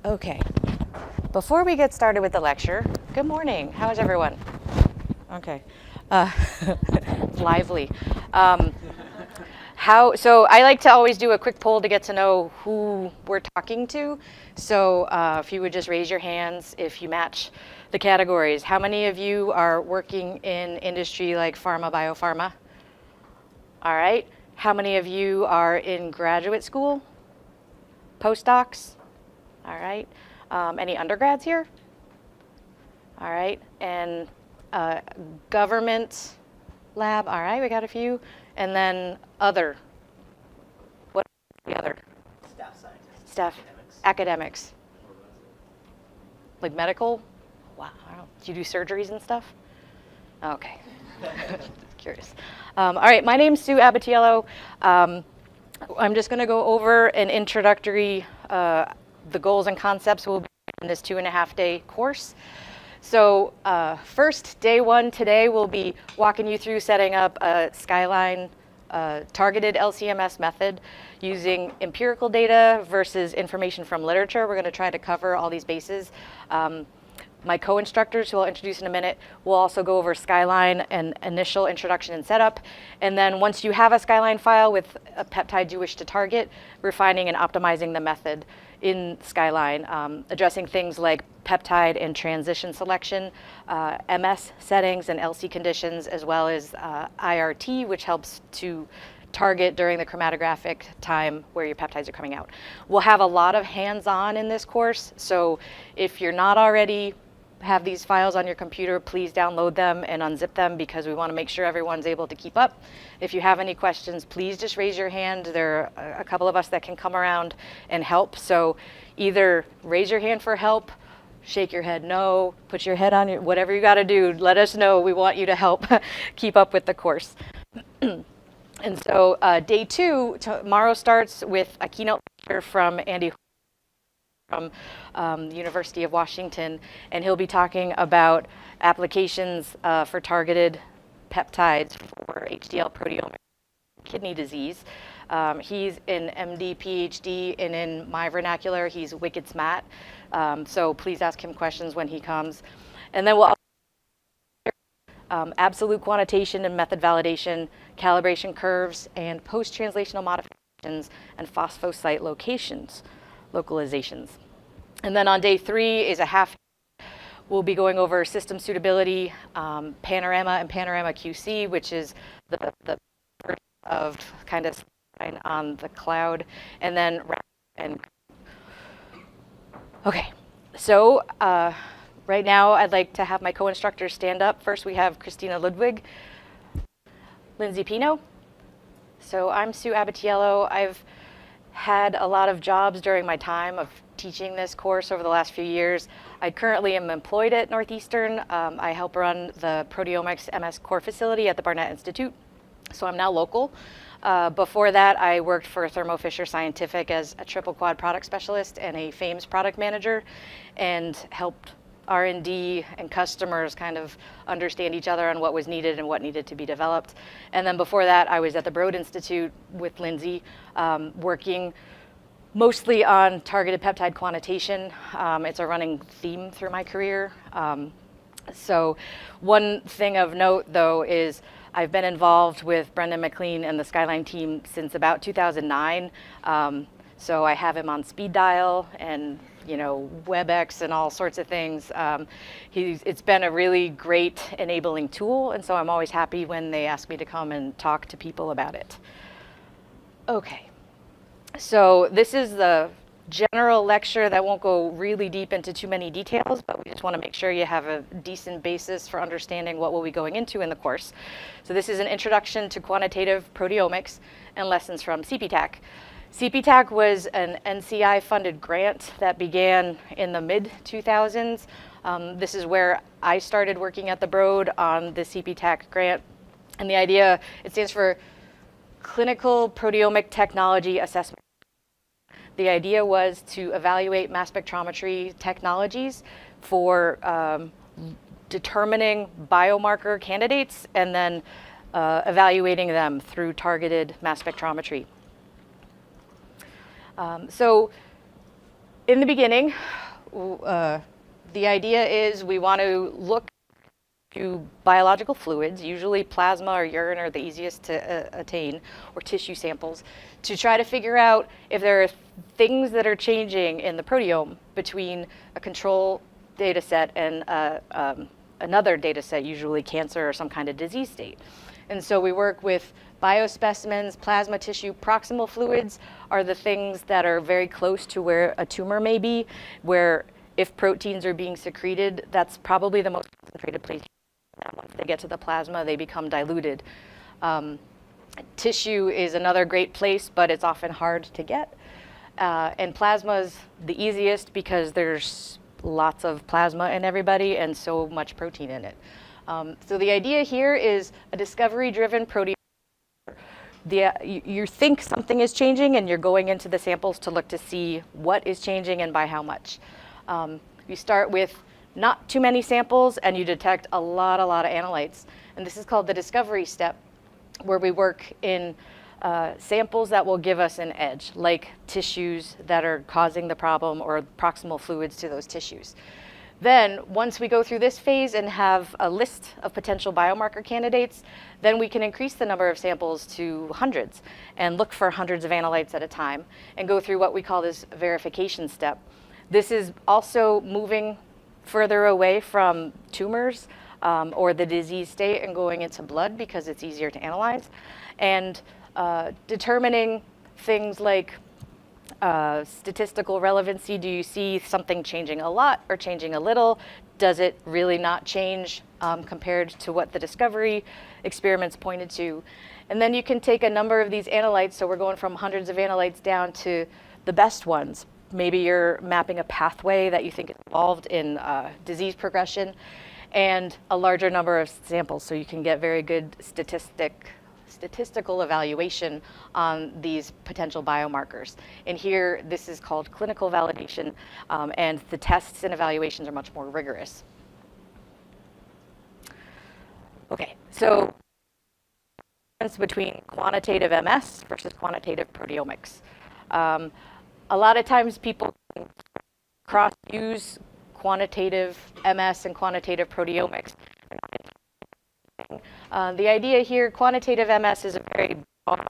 Okay, before we get started with the lecture, good morning. How is everyone? Okay, lively. So I like to always do a quick poll to get to know who we're talking to. So if you would just raise your hands if you match the categories. How many of you are working in industry like pharma, biopharma? All right. How many of you are in graduate school? Postdocs? All right. Any undergrads here? All right. And government lab? All right, we got a few. And then other. What the other? Staff scientists. Staff. Academics. Like medical? Wow. I don't know. Do you do surgeries and stuff? Okay. Curious. All right, my name's Sue Abbatiello. I'm just going to go over an introductory, the goals and concepts will be in this 2.5-day course. So first, day one today, we'll be walking you through setting up a Skyline targeted LC-MS method using empirical data versus information from literature. We're going to try to cover all these bases. My co-instructors, who I'll introduce in a minute, will also go over Skyline and initial introduction and setup. And then once you have a Skyline file with a peptide you wish to target, refining and optimizing the method in Skyline, addressing things like peptide and transition selection, MS settings and LC conditions, as well as IRT, which helps to target during the chromatographic time where your peptides are coming out. We'll have a lot of hands-on in this course, so if you're not already have these files on your computer, please download them and unzip them because we want to make sure everyone's able to keep up. If you have any questions, please just raise your hand. There are a couple of us that can come around and help. So either raise your hand for help, shake your head no, put your head on your, whatever you got to do, let us know. We want you to help keep up with the course. And so day two, tomorrow starts with a keynote lecture from Andy from the University of Washington, and he'll be talking about applications for targeted peptides for HDL proteomics kidney disease. He's an MD, PhD, and in my vernacular, he's wicked smart. So please ask him questions when he comes. And then we'll absolute quantitation and method validation, calibration curves, and post-translational modifications and phosphocyte localizations. And then on day three is a half. We'll be going over system suitability, Panorama and Panorama QC, which is the first of kind of on the cloud, and then okay. So right now I'd like to have my co-instructors stand up. First we have Christina Ludwig, Lindsay Pino. So I'm Sue Abbatiello. I've had a lot of jobs during my time of teaching this course over the last few years. I currently am employed at Northeastern. I help run the proteomics MS core facility at the Barnett Institute. So I'm now local. Before that, I worked for Thermo Fisher Scientific as a triple quad product specialist and a FAMES product manager, and helped R&D and customers kind of understand each other on what was needed and what needed to be developed. And then before that, I was at the Broad Institute with Lindsay, working mostly on targeted peptide quantitation. It's a running theme through my career. So one thing of note, though, is I've been involved with Brendan McLean and the Skyline team since about 2009. So I have him on speed dial and WebEx and all sorts of things. It's been a really great enabling tool, and so I'm always happy when they ask me to come and talk to people about it. Okay, so this is the general lecture that won't go really deep into too many details, but we just want to make sure you have a decent basis for understanding what we'll be going into in the course. So this is an introduction to quantitative proteomics and lessons from CPTAC. CPTAC was an NCI-funded grant that began in the mid-2000s. This is where I started working at the Broad on the CPTAC grant. And the idea, it stands for Clinical Proteomic Technology Assessment. The idea was to evaluate mass spectrometry technologies for determining biomarker candidates and then evaluating them through targeted mass spectrometry. So in the beginning, the idea is we want to look to biological fluids, usually plasma or urine are the easiest to attain, or tissue samples, to try to figure out if there are things that are changing in the proteome between a control data set and another data set, usually cancer or some kind of disease state. And so we work with biospecimens, plasma tissue. Proximal fluids are the things that are very close to where a tumor may be, where if proteins are being secreted, that's probably the most concentrated place. Once they get to the plasma, they become diluted. Tissue is another great place, but it's often hard to get. And plasma is the easiest because there's lots of plasma in everybody and so much protein in it. So the idea here is a discovery-driven proteomics. You think something is changing and you're going into the samples to look to see what is changing and by how much. You start with not too many samples and you detect a lot of analytes. And this is called the discovery step, where we work in samples that will give us an edge, like tissues that are causing the problem or proximal fluids to those tissues. Then, once we go through this phase and have a list of potential biomarker candidates, then we can increase the number of samples to hundreds and look for hundreds of analytes at a time and go through what we call this verification step. This is also moving further away from tumors or the disease state and going into blood because it's easier to analyze, and determining things like statistical relevancy. Do you see something changing a lot or changing a little? Does it really not change compared to what the discovery experiments pointed to? And then you can take a number of these analytes, so we're going from hundreds of analytes down to the best ones. Maybe you're mapping a pathway that you think is involved in disease progression, and a larger number of samples, so you can get very good statistical evaluation on these potential biomarkers. And here, this is called clinical validation, and the tests and evaluations are much more rigorous. Okay, so the difference between quantitative MS versus quantitative proteomics. A lot of times people cross-use quantitative MS and quantitative proteomics. The idea here, quantitative MS is a very broad,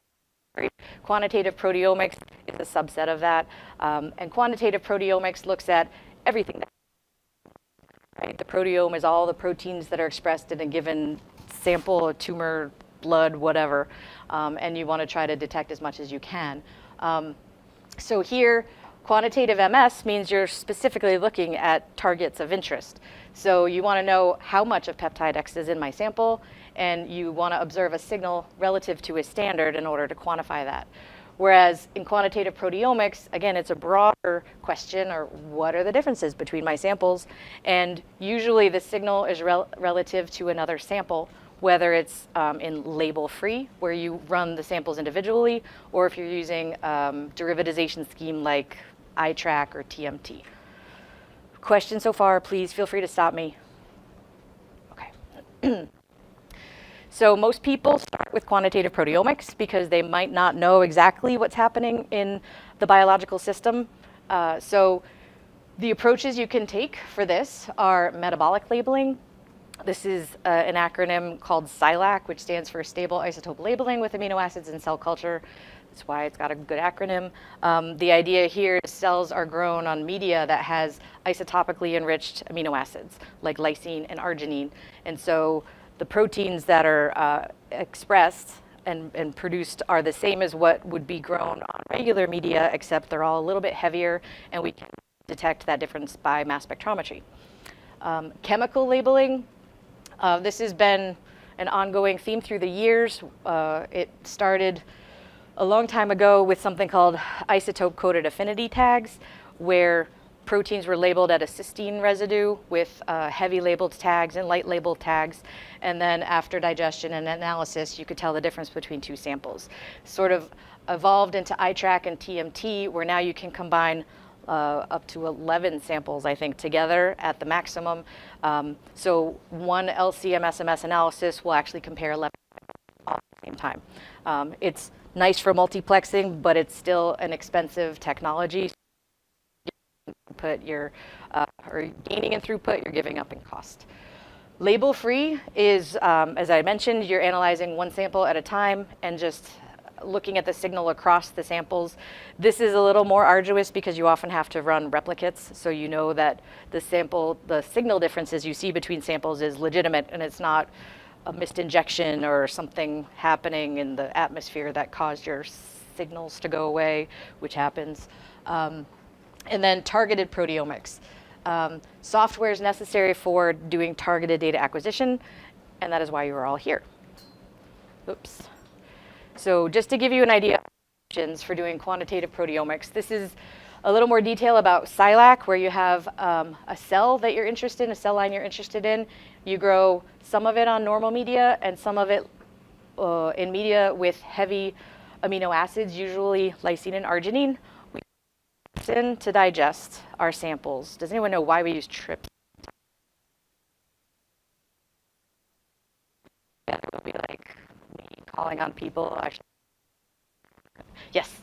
quantitative proteomics is a subset of that, and quantitative proteomics looks at everything. Right? The proteome is all the proteins that are expressed in a given sample, a tumor, blood, whatever, and you want to try to detect as much as you can. So here, quantitative MS means you're specifically looking at targets of interest. So you want to know how much of peptide X is in my sample, and you want to observe a signal relative to a standard in order to quantify that. Whereas in quantitative proteomics, again, it's a broader question, or what are the differences between my samples? And usually the signal is relative to another sample, whether it's in label-free, where you run the samples individually, or if you're using derivatization scheme like iTrack or TMT. Questions so far, please feel free to stop me. Okay. So most people start with quantitative proteomics because they might not know exactly what's happening in the biological system. So the approaches you can take for this are metabolic labeling. This is an acronym called SILAC, which stands for Stable Isotope Labeling with Amino Acids in Cell Culture. That's why it's got a good acronym. The idea here is cells are grown on media that has isotopically enriched amino acids, like lysine and arginine. And so the proteins that are expressed and produced are the same as what would be grown on regular media, except they're all a little bit heavier, and we can detect that difference by mass spectrometry. Chemical labeling. This has been an ongoing theme through the years. It started a long time ago with something called isotope-coded affinity tags, where proteins were labeled at a cysteine residue with heavy labeled tags and light labeled tags. And then after digestion and analysis, you could tell the difference between two samples. Sort of evolved into iTrack and TMT, where now you can combine up to 11 samples, I think, together at the maximum. So one LC-MS/MS analysis will actually compare 11 all at the same time. It's nice for multiplexing, but it's still an expensive technology. throughput, or gaining in throughput, you're giving up in cost. Label-free is, as I mentioned, you're analyzing one sample at a time and just looking at the signal across the samples. This is a little more arduous because you often have to run replicates, so you know that the signal differences you see between samples is legitimate and it's not a missed injection or something happening in the atmosphere that caused your signals to go away, which happens. And then targeted proteomics. Software is necessary for doing targeted data acquisition, and that is why you are all here. Oops. So just to give you an idea of options for doing quantitative proteomics, this is a little more detail about Skyline, where you have a cell that you're interested in, a cell line you're interested in. You grow some of it on normal media and some of it in media with heavy amino acids, usually lysine and arginine. We use trypsin to digest our samples. Does anyone know why we use trypsin? Yeah, it will be like me calling on people. Actually, yes.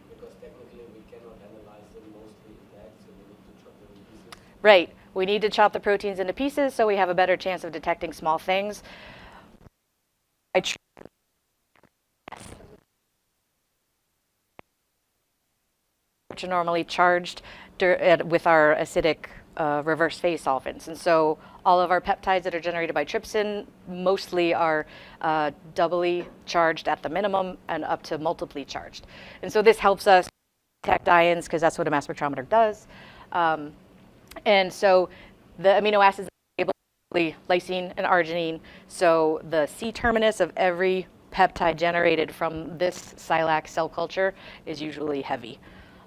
Because technically we cannot analyze them mostly intact, so we need to chop them in pieces. Right. We need to chop the proteins into pieces so we have a better chance of detecting small things. Which are normally charged with our acidic reverse phase solvents. And so all of our peptides that are generated by trypsin mostly are doubly charged at the minimum and up to multiply charged. And so this helps us detect ions because that's what a mass spectrometer does. And so the amino acids are lysine and arginine. So the C terminus of every peptide generated from this Skyline cell culture is usually heavy.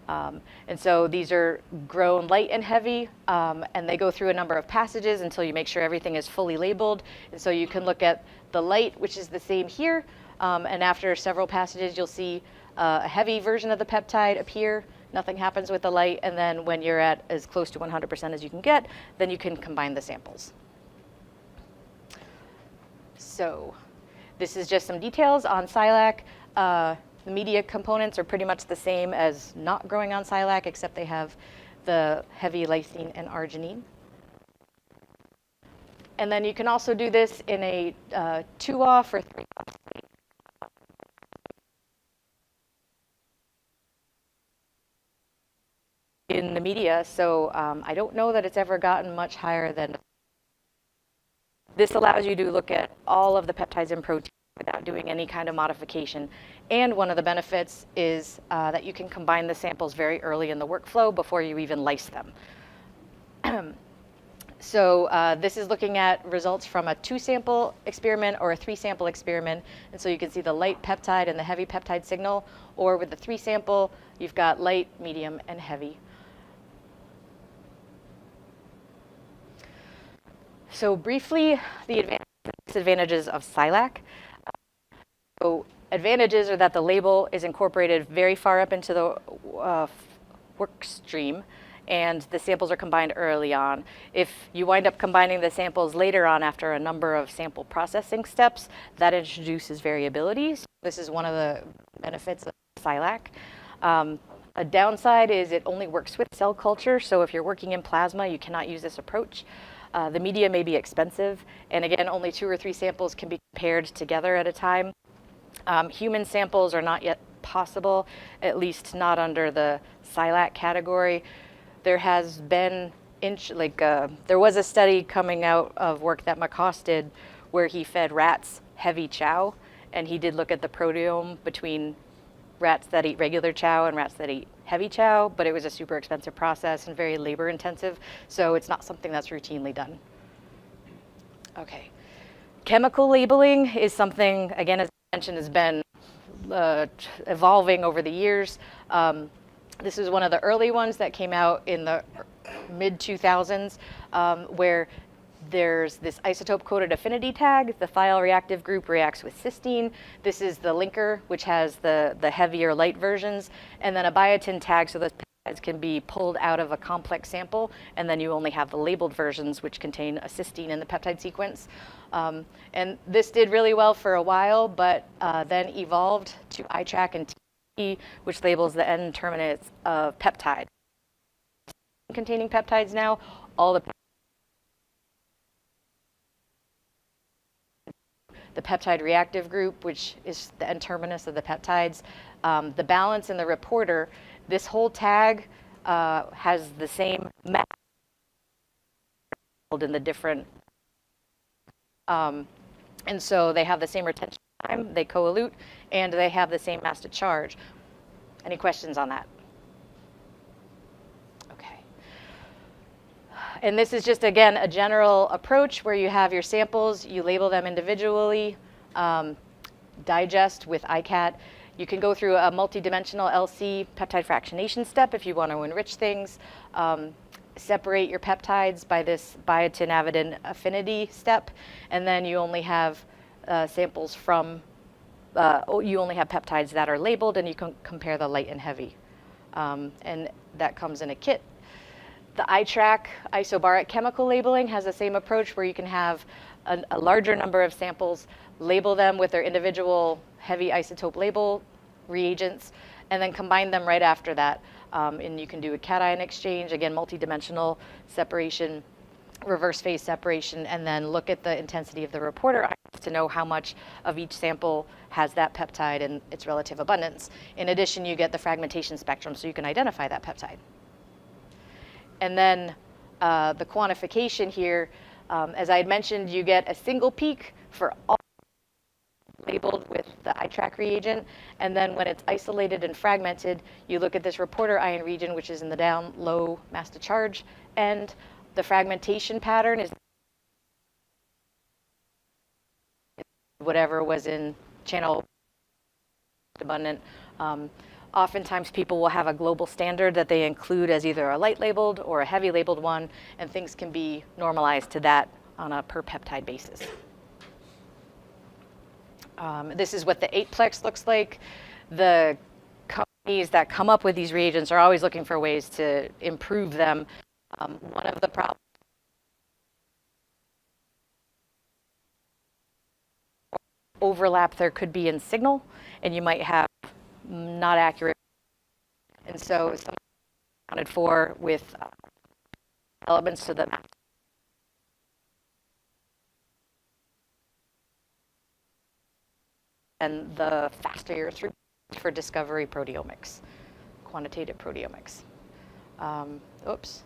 And so these are grown light and heavy, and they go through a number of passages until you make sure everything is fully labeled. And so you can look at the light, which is the same here, and after several passages, you'll see a heavy version of the peptide appear. Nothing happens with the light, and then when you're at as close to 100% as you can get, then you can combine the samples. So this is just some details on Skyline. The media components are pretty much the same as not growing on Skyline, except they have the heavy lysine and arginine. And then you can also do this in a 2-off or 3-off state. In the media, so I don't know that it's ever gotten much higher than. This allows you to look at all of the peptides and proteins without doing any kind of modification. And one of the benefits is that you can combine the samples very early in the workflow before you even lyse them. So this is looking at results from a 2-sample experiment or a 3-sample experiment. And so you can see the light peptide and the heavy peptide signal, or with the 3-sample, you've got light, medium, and heavy. So briefly, the advantages and disadvantages of Skyline. So advantages are that the label is incorporated very far up into the work stream, and the samples are combined early on. If you wind up combining the samples later on after a number of sample processing steps, that introduces variability. So this is one of the benefits of Skyline. A downside is it only works with cell culture, so if you're working in plasma, you cannot use this approach. The media may be expensive, and again, only 2 or 3 samples can be compared together at a time. Human samples are not yet possible, at least not under the Skyline category. There has been, there was a study coming out of work that McCoss did where he fed rats heavy chow, and he did look at the proteome between rats that eat regular chow and rats that eat heavy chow, but it was a super expensive process and very labor intensive, so it's not something that's routinely done. Okay. Chemical labeling is something, again, as I mentioned, has been evolving over the years. This is one of the early ones that came out in the mid-2000s, where there's this isotope-coded affinity tag. The thiol reactive group reacts with cysteine. This is the linker, which has the heavier light versions, and then a biotin tag, so those peptides can be pulled out of a complex sample, and then you only have the labeled versions, which contain a cysteine in the peptide sequence. And this did really well for a while, but then evolved to iTrack and TE, which labels the N-terminus of peptide. containing peptides now. All the peptide reactive group, which is the N-terminus of the peptides. The balance in the reporter, this whole tag has the same mass in the different, and so they have the same retention time, they coelute, and they have the same mass to charge. Any questions on that? Okay. And this is just, again, a general approach where you have your samples, you label them individually, digest with ICAT. You can go through a multidimensional LC peptide fractionation step if you want to enrich things. Separate your peptides by this biotin-avidin affinity step, and then you only have samples from, you only have peptides that are labeled, and you can compare the light and heavy. And that comes in a kit. The iTrack isobaric chemical labeling has the same approach where you can have a larger number of samples, label them with their individual heavy isotope label reagents, and then combine them right after that. And you can do a cation exchange, again, multidimensional separation, reverse phase separation, and then look at the intensity of the reporter ions to know how much of each sample has that peptide and its relative abundance. In addition, you get the fragmentation spectrum, so you can identify that peptide. And then the quantification here, as I had mentioned, you get a single peak for all labeled with the iTrack reagent, and then when it's isolated and fragmented, you look at this reporter ion region, which is in the down low mass to charge, and the fragmentation pattern is whatever was in channel abundant. Oftentimes people will have a global standard that they include as either a light labeled or a heavy labeled one, and things can be normalized to that on a per peptide basis. This is what the 8-plex looks like. The companies that come up with these reagents are always looking for ways to improve them. One of the problems overlap there could be in signal, and you might have not accurate. And so some accounted for with elements to the map. And the faster you're through for discovery proteomics, quantitative proteomics. Oops.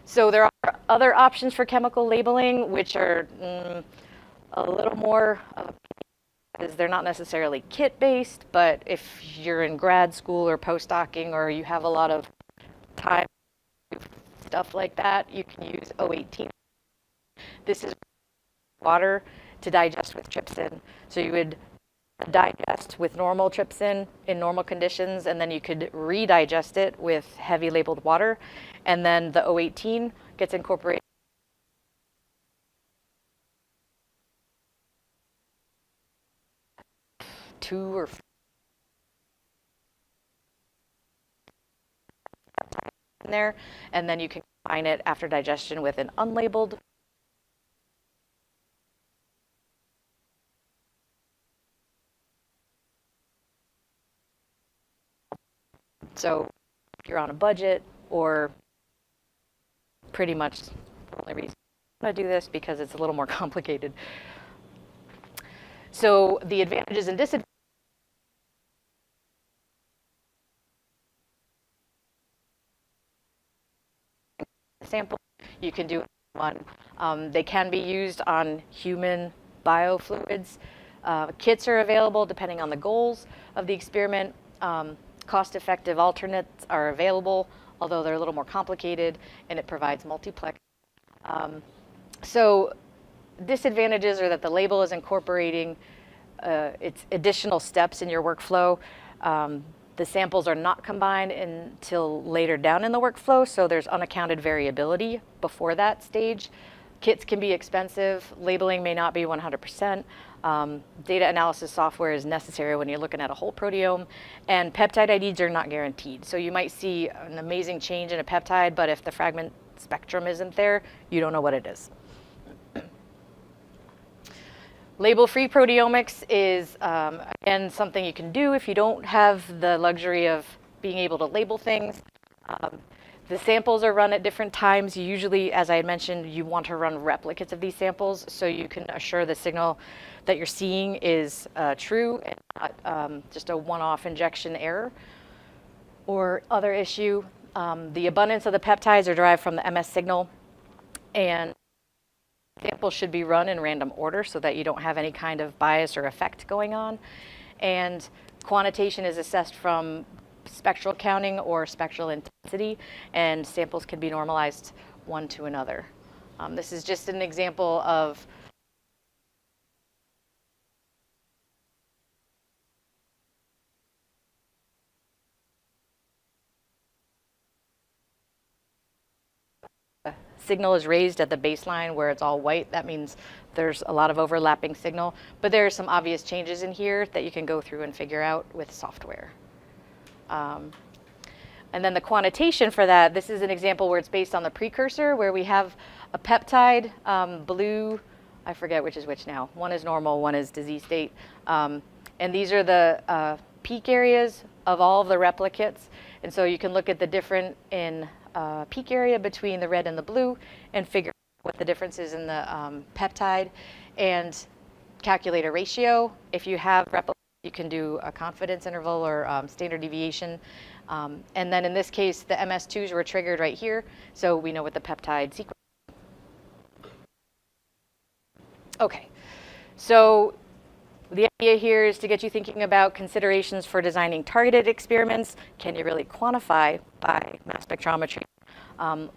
So there are other options for chemical labeling, which are a little more, because they're not necessarily kit-based, but if you're in grad school or postdocing, or you have a lot of time, stuff like that, you can use O18. This is water to digest with trypsin. So you would digest with normal trypsin in normal conditions, and then you could redigest it with heavy labeled water, and then the O18 gets incorporated. Two or in there, and then you can combine it after digestion with an unlabeled. So if you're on a budget, or pretty much the only reason I want to do this because it's a little more complicated. So the advantages and disadvantages. Sample, you can do one. They can be used on human biofluids. Kits are available depending on the goals of the experiment. Cost-effective alternates are available, although they're a little more complicated, and it provides multiplex. So disadvantages are that the label is incorporating its additional steps in your workflow. The samples are not combined until later down in the workflow, so there's unaccounted variability before that stage. Kits can be expensive. Labeling may not be 100%. Data analysis software is necessary when you're looking at a whole proteome, and peptide IDs are not guaranteed. So you might see an amazing change in a peptide, but if the fragment spectrum isn't there, you don't know what it is. Label-free proteomics is, again, something you can do if you don't have the luxury of being able to label things. The samples are run at different times. Usually, as I had mentioned, you want to run replicates of these samples so you can assure the signal that you're seeing is true and not just a one-off injection error or other issue. The abundance of the peptides are derived from the MS signal, and samples should be run in random order so that you don't have any kind of bias or effect going on. And quantitation is assessed from spectral counting or spectral intensity, and samples can be normalized one to another. This is just an example of signal is raised at the baseline where it's all white. That means there's a lot of overlapping signal, but there are some obvious changes in here that you can go through and figure out with software. And then the quantitation for that, this is an example where it's based on the precursor, where we have a peptide, blue, I forget which is which now. One is normal, one is disease state. And these are the peak areas of all of the replicates. And so you can look at the difference in peak area between the red and the blue and figure out what the difference is in the peptide and calculate a ratio. If you have replicates, you can do a confidence interval or standard deviation. And then in this case, the MS2s were triggered right here, so we know what the peptide sequence is. Okay, so the idea here is to get you thinking about considerations for designing targeted experiments. Can you really quantify by mass spectrometry?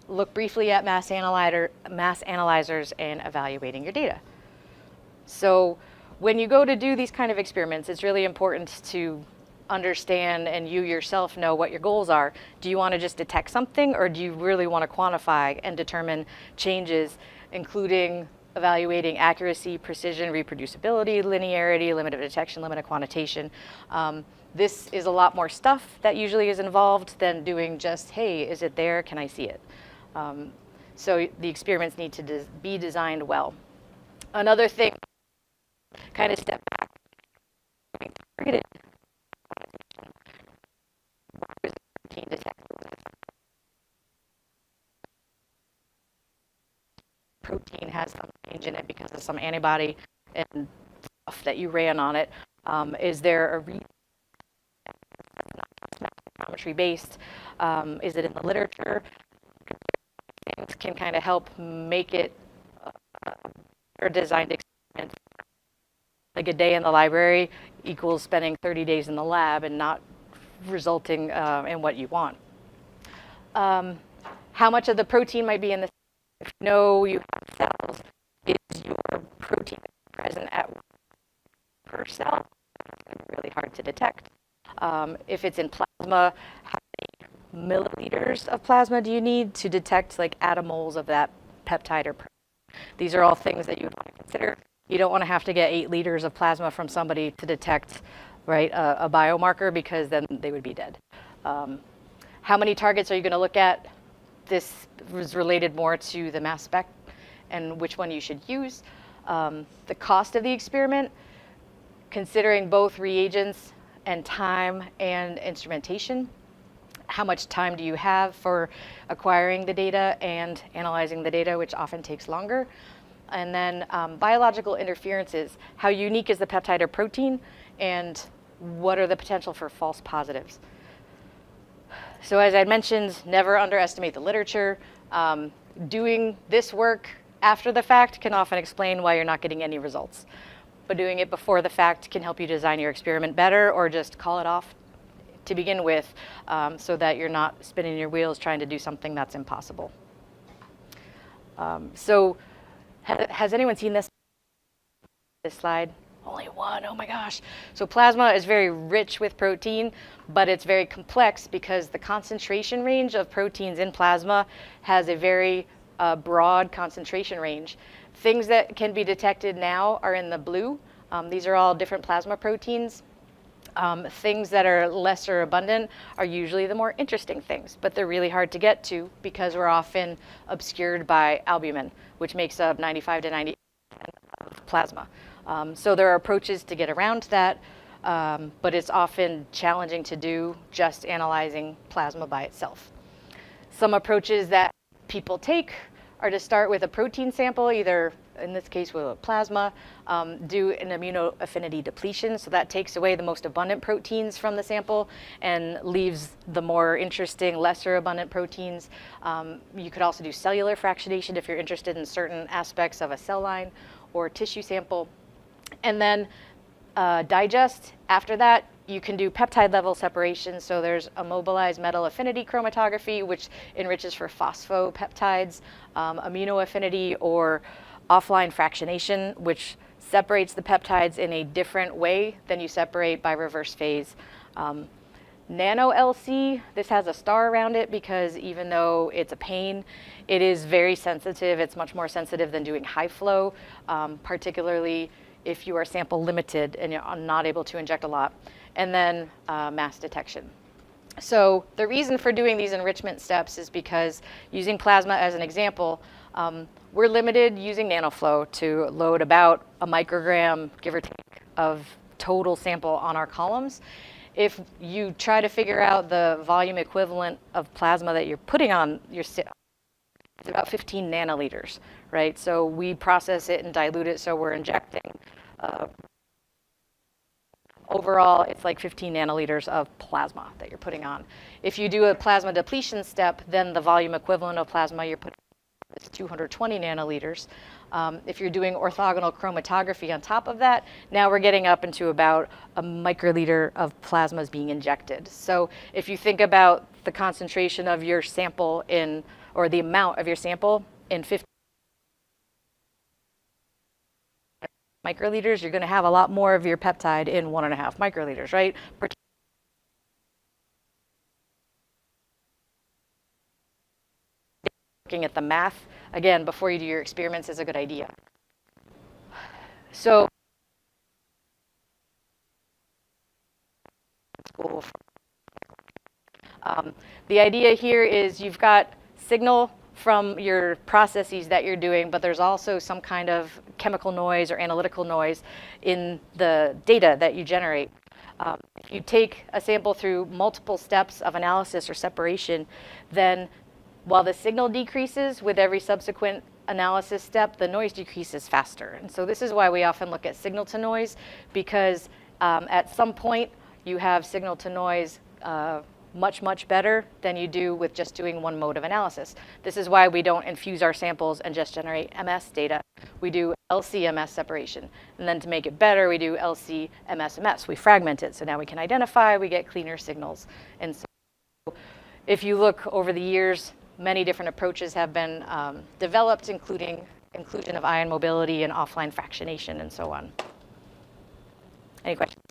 Look briefly at mass analyzers and evaluating your data. So when you go to do these kind of experiments, it's really important to understand and you yourself know what your goals are. Do you want to just detect something, or do you really want to quantify and determine changes, including evaluating accuracy, precision, reproducibility, linearity, limit of detection, limit of quantitation? This is a lot more stuff that usually is involved than doing just, hey, is it there? Can I see it? So the experiments need to be designed well. Another thing, kind of step back, targeted protein detector. Protein has some change in it because of some antibody and stuff that you ran on it. Is there a reason it's not spectrometry based? Is it in the literature? Things can kind of help make it a designed experiment. Like a day in the library equals spending 30 days in the lab and not resulting in what you want. How much of the protein might be in the cell? If you know you have cells, is your protein present at per cell? It's really hard to detect. If it's in plasma, how many milliliters of plasma do you need to detect like attomoles of that peptide or protein? These are all things that you would want to consider. You don't want to have to get 8 liters of plasma from somebody to detect, right, a biomarker, because then they would be dead. How many targets are you going to look at? This was related more to the mass spec and which one you should use. The cost of the experiment, considering both reagents and time and instrumentation. How much time do you have for acquiring the data and analyzing the data, which often takes longer? And then biological interferences. How unique is the peptide or protein, and what are the potential for false positives? So as I mentioned, never underestimate the literature. Doing this work after the fact can often explain why you're not getting any results. But doing it before the fact can help you design your experiment better, or just call it off to begin with, so that you're not spinning your wheels trying to do something that's impossible. So has anyone seen this slide? Only one, oh my gosh. So plasma is very rich with protein, but it's very complex because the concentration range of proteins in plasma has a very broad concentration range. Things that can be detected now are in the blue. These are all different plasma proteins. Things that are lesser abundant are usually the more interesting things, but they're really hard to get to because we're often obscured by albumin, which makes up 95 to 98% of plasma. So there are approaches to get around that, but it's often challenging to do just analyzing plasma by itself. Some approaches that people take are to start with a protein sample, either in this case with a plasma, do an immunoaffinity depletion. So that takes away the most abundant proteins from the sample and leaves the more interesting, lesser abundant proteins. You could also do cellular fractionation if you're interested in certain aspects of a cell line or tissue sample. And then digest, after that, you can do peptide level separation. So there's immobilized metal affinity chromatography, which enriches for phosphopeptides, amino affinity, or offline fractionation, which separates the peptides in a different way than you separate by reverse phase. Nano LC, this has a star around it because even though it's a pain, it is very sensitive. It's much more sensitive than doing high flow, particularly if you are sample limited and you're not able to inject a lot. And then mass detection. So the reason for doing these enrichment steps is because using plasma as an example, we're limited using nanoflow to load about a microgram, give or take, of total sample on our columns. If you try to figure out the volume equivalent of plasma that you're putting on your it's about 15 nanoliters, right? So we process it and dilute it, so we're injecting. Overall, it's like 15 nanoliters of plasma that you're putting on. If you do a plasma depletion step, then the volume equivalent of plasma you're putting is 220 nanoliters. If you're doing orthogonal chromatography on top of that, now we're getting up into about a microliter of plasmas being injected. So if you think about the concentration of your sample in, or the amount of your sample in 50 microliters, you're going to have a lot more of your peptide in 1.5 microliters, right? Looking at the math, again, before you do your experiments is a good idea. So, the idea here is you've got signal from your processes that you're doing, but there's also some kind of chemical noise or analytical noise in the data that you generate. If you take a sample through multiple steps of analysis or separation, then while the signal decreases with every subsequent analysis step, the noise decreases faster. And so this is why we often look at signal to noise, because at some point you have signal to noise much, much better than you do with just doing one mode of analysis. This is why we don't infuse our samples and just generate MS data. We do LC-MS separation. And then to make it better, we do LC-MS-MS. We fragment it, so now we can identify, we get cleaner signals. And so if you look over the years, many different approaches have been developed, including inclusion of ion mobility and offline fractionation and so on. Any questions?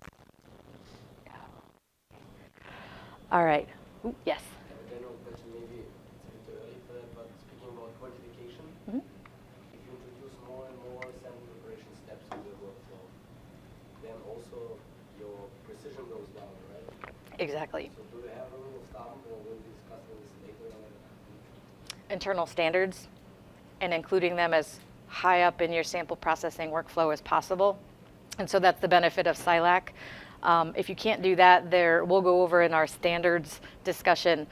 All right. Ooh, yes. A general question, maybe it's a bit early for that, but speaking about quantification, if you introduce more and more sample preparation steps in the workflow, then also your precision goes down, right? Exactly. So do you have a rule of thumb, or will we discuss this later on? Internal standards and including them as high up in your sample processing workflow as possible. And so that's the benefit of SciLac. If you can't do that, we'll go over in our standards discussion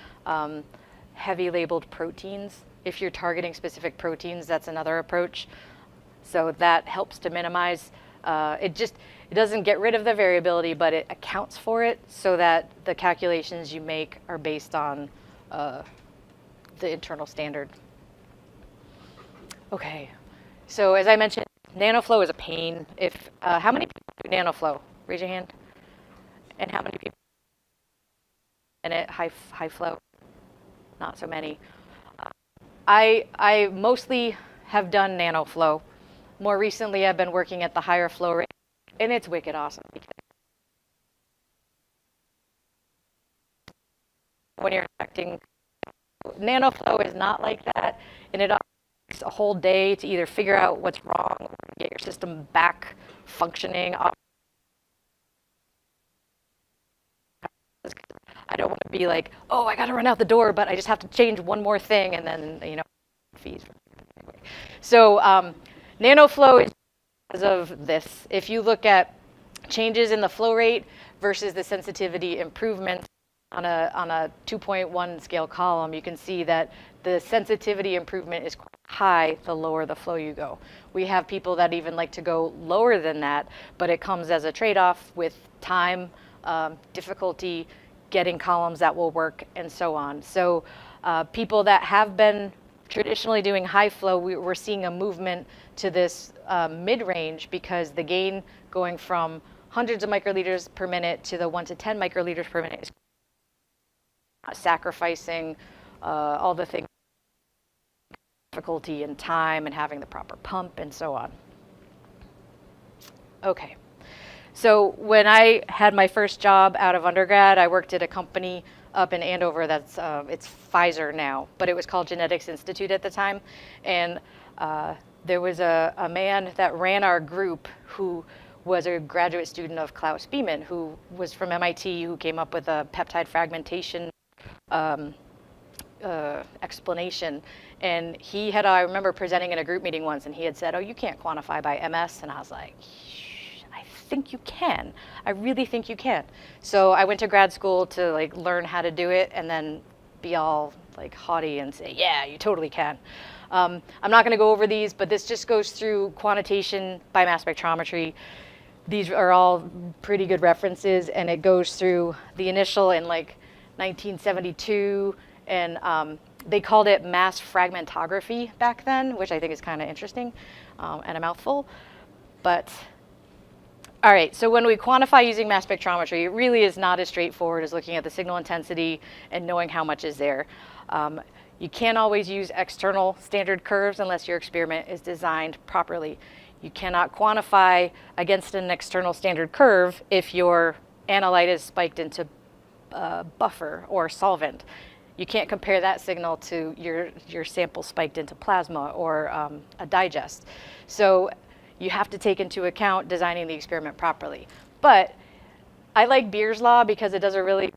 heavy labeled proteins. If you're targeting specific proteins, that's another approach. So that helps to minimize, it doesn't get rid of the variability, but it accounts for it so that the calculations you make are based on the internal standard. Okay, so as I mentioned, nanoflow is a pain. How many people do nanoflow? Raise your hand. And how many people in it high flow? Not so many. I mostly have done nanoflow. More recently, I've been working at the higher flow rate, and it's wicked awesome. When you're injecting, nanoflow is not like that, and it takes a whole day to either figure out what's wrong or get your system back functioning. I don't want to be like, oh, I got to run out the door, but I just have to change one more thing, and then, fees. So nanoflow is because of this. If you look at changes in the flow rate versus the sensitivity improvements, on a 2.1 scale column, you can see that the sensitivity improvement is quite high the lower the flow you go. We have people that even like to go lower than that, but it comes as a trade-off with time, difficulty, getting columns that will work, and so on. So people that have been traditionally doing high flow, we're seeing a movement to this mid-range, because the gain going from hundreds of microliters per minute to the 1 to 10 microliters per minute is sacrificing all the things, difficulty and time and having the proper pump and so on. Okay, so when I had my first job out of undergrad, I worked at a company up in Andover that's, it's Pfizer now, but it was called Genetics Institute at the time. And there was a man that ran our group who was a graduate student of Klaus Biemann, who was from MIT, who came up with a peptide fragmentation explanation. And he had, I remember presenting in a group meeting once, and he had said, "Oh, you can't quantify by MS." And I was like, I think you can. I really think you can. So I went to grad school to like learn how to do it, and then be all like haughty and say, yeah, you totally can. I'm not going to go over these, but this just goes through quantitation by mass spectrometry. These are all pretty good references, and it goes through the initial in like 1972, and they called it mass fragmentography back then, which I think is kind of interesting and a mouthful. But all right, so when we quantify using mass spectrometry, it really is not as straightforward as looking at the signal intensity and knowing how much is there. You can't always use external standard curves unless your experiment is designed properly. You cannot quantify against an external standard curve if your analyte is spiked into buffer or solvent. You can't compare that signal to your sample spiked into plasma or a digest. So you have to take into account designing the experiment properly. But I like Beer's law because it does a really,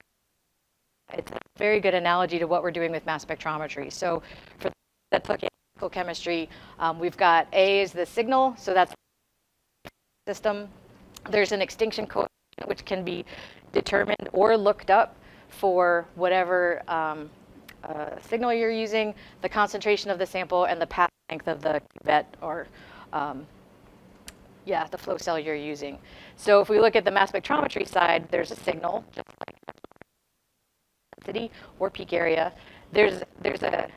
it's a very good analogy to what we're doing with mass spectrometry. So for that took analytical chemistry, we've got A is the signal, so that's the system. There's an extinction coefficient which can be determined or looked up for whatever signal you're using, the concentration of the sample, and the path length of the cuvette or the flow cell you're using. So if we look at the mass spectrometry side, there's a signal, just like density or peak area. There's a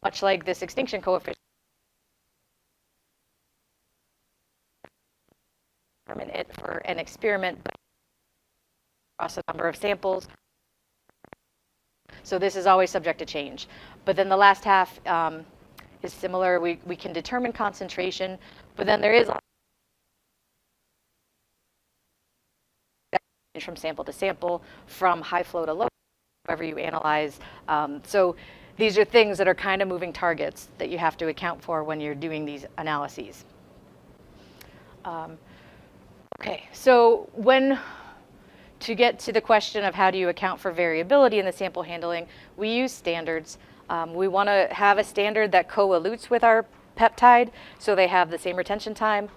much like this extinction coefficient for an experiment across a number of samples. So this is always subject to change. But then the last half is similar. We can determine concentration, but then there is from sample to sample, from high flow to low, however you analyze. So these are things that are kind of moving targets that you have to account for when you're doing these analyses. Okay, so to get to the question of how do you account for variability in the sample handling, we use standards. We want to have a standard that co-elutes with our peptide, so they have the same retention time.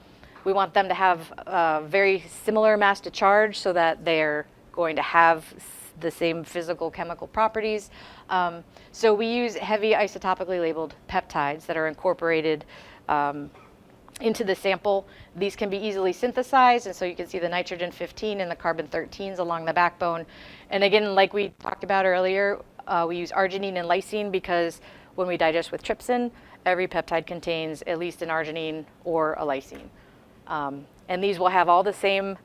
We want them to have very similar mass to charge, so that they're going to have the same physical chemical properties. So we use heavy isotopically labeled peptides that are incorporated into the sample. These can be easily synthesized, and so you can see the nitrogen 15 and the carbon 13s along the backbone. And again, like we talked about earlier, we use arginine and lysine because when we digest with trypsin, every peptide contains at least an arginine or a lysine. And these will have all the same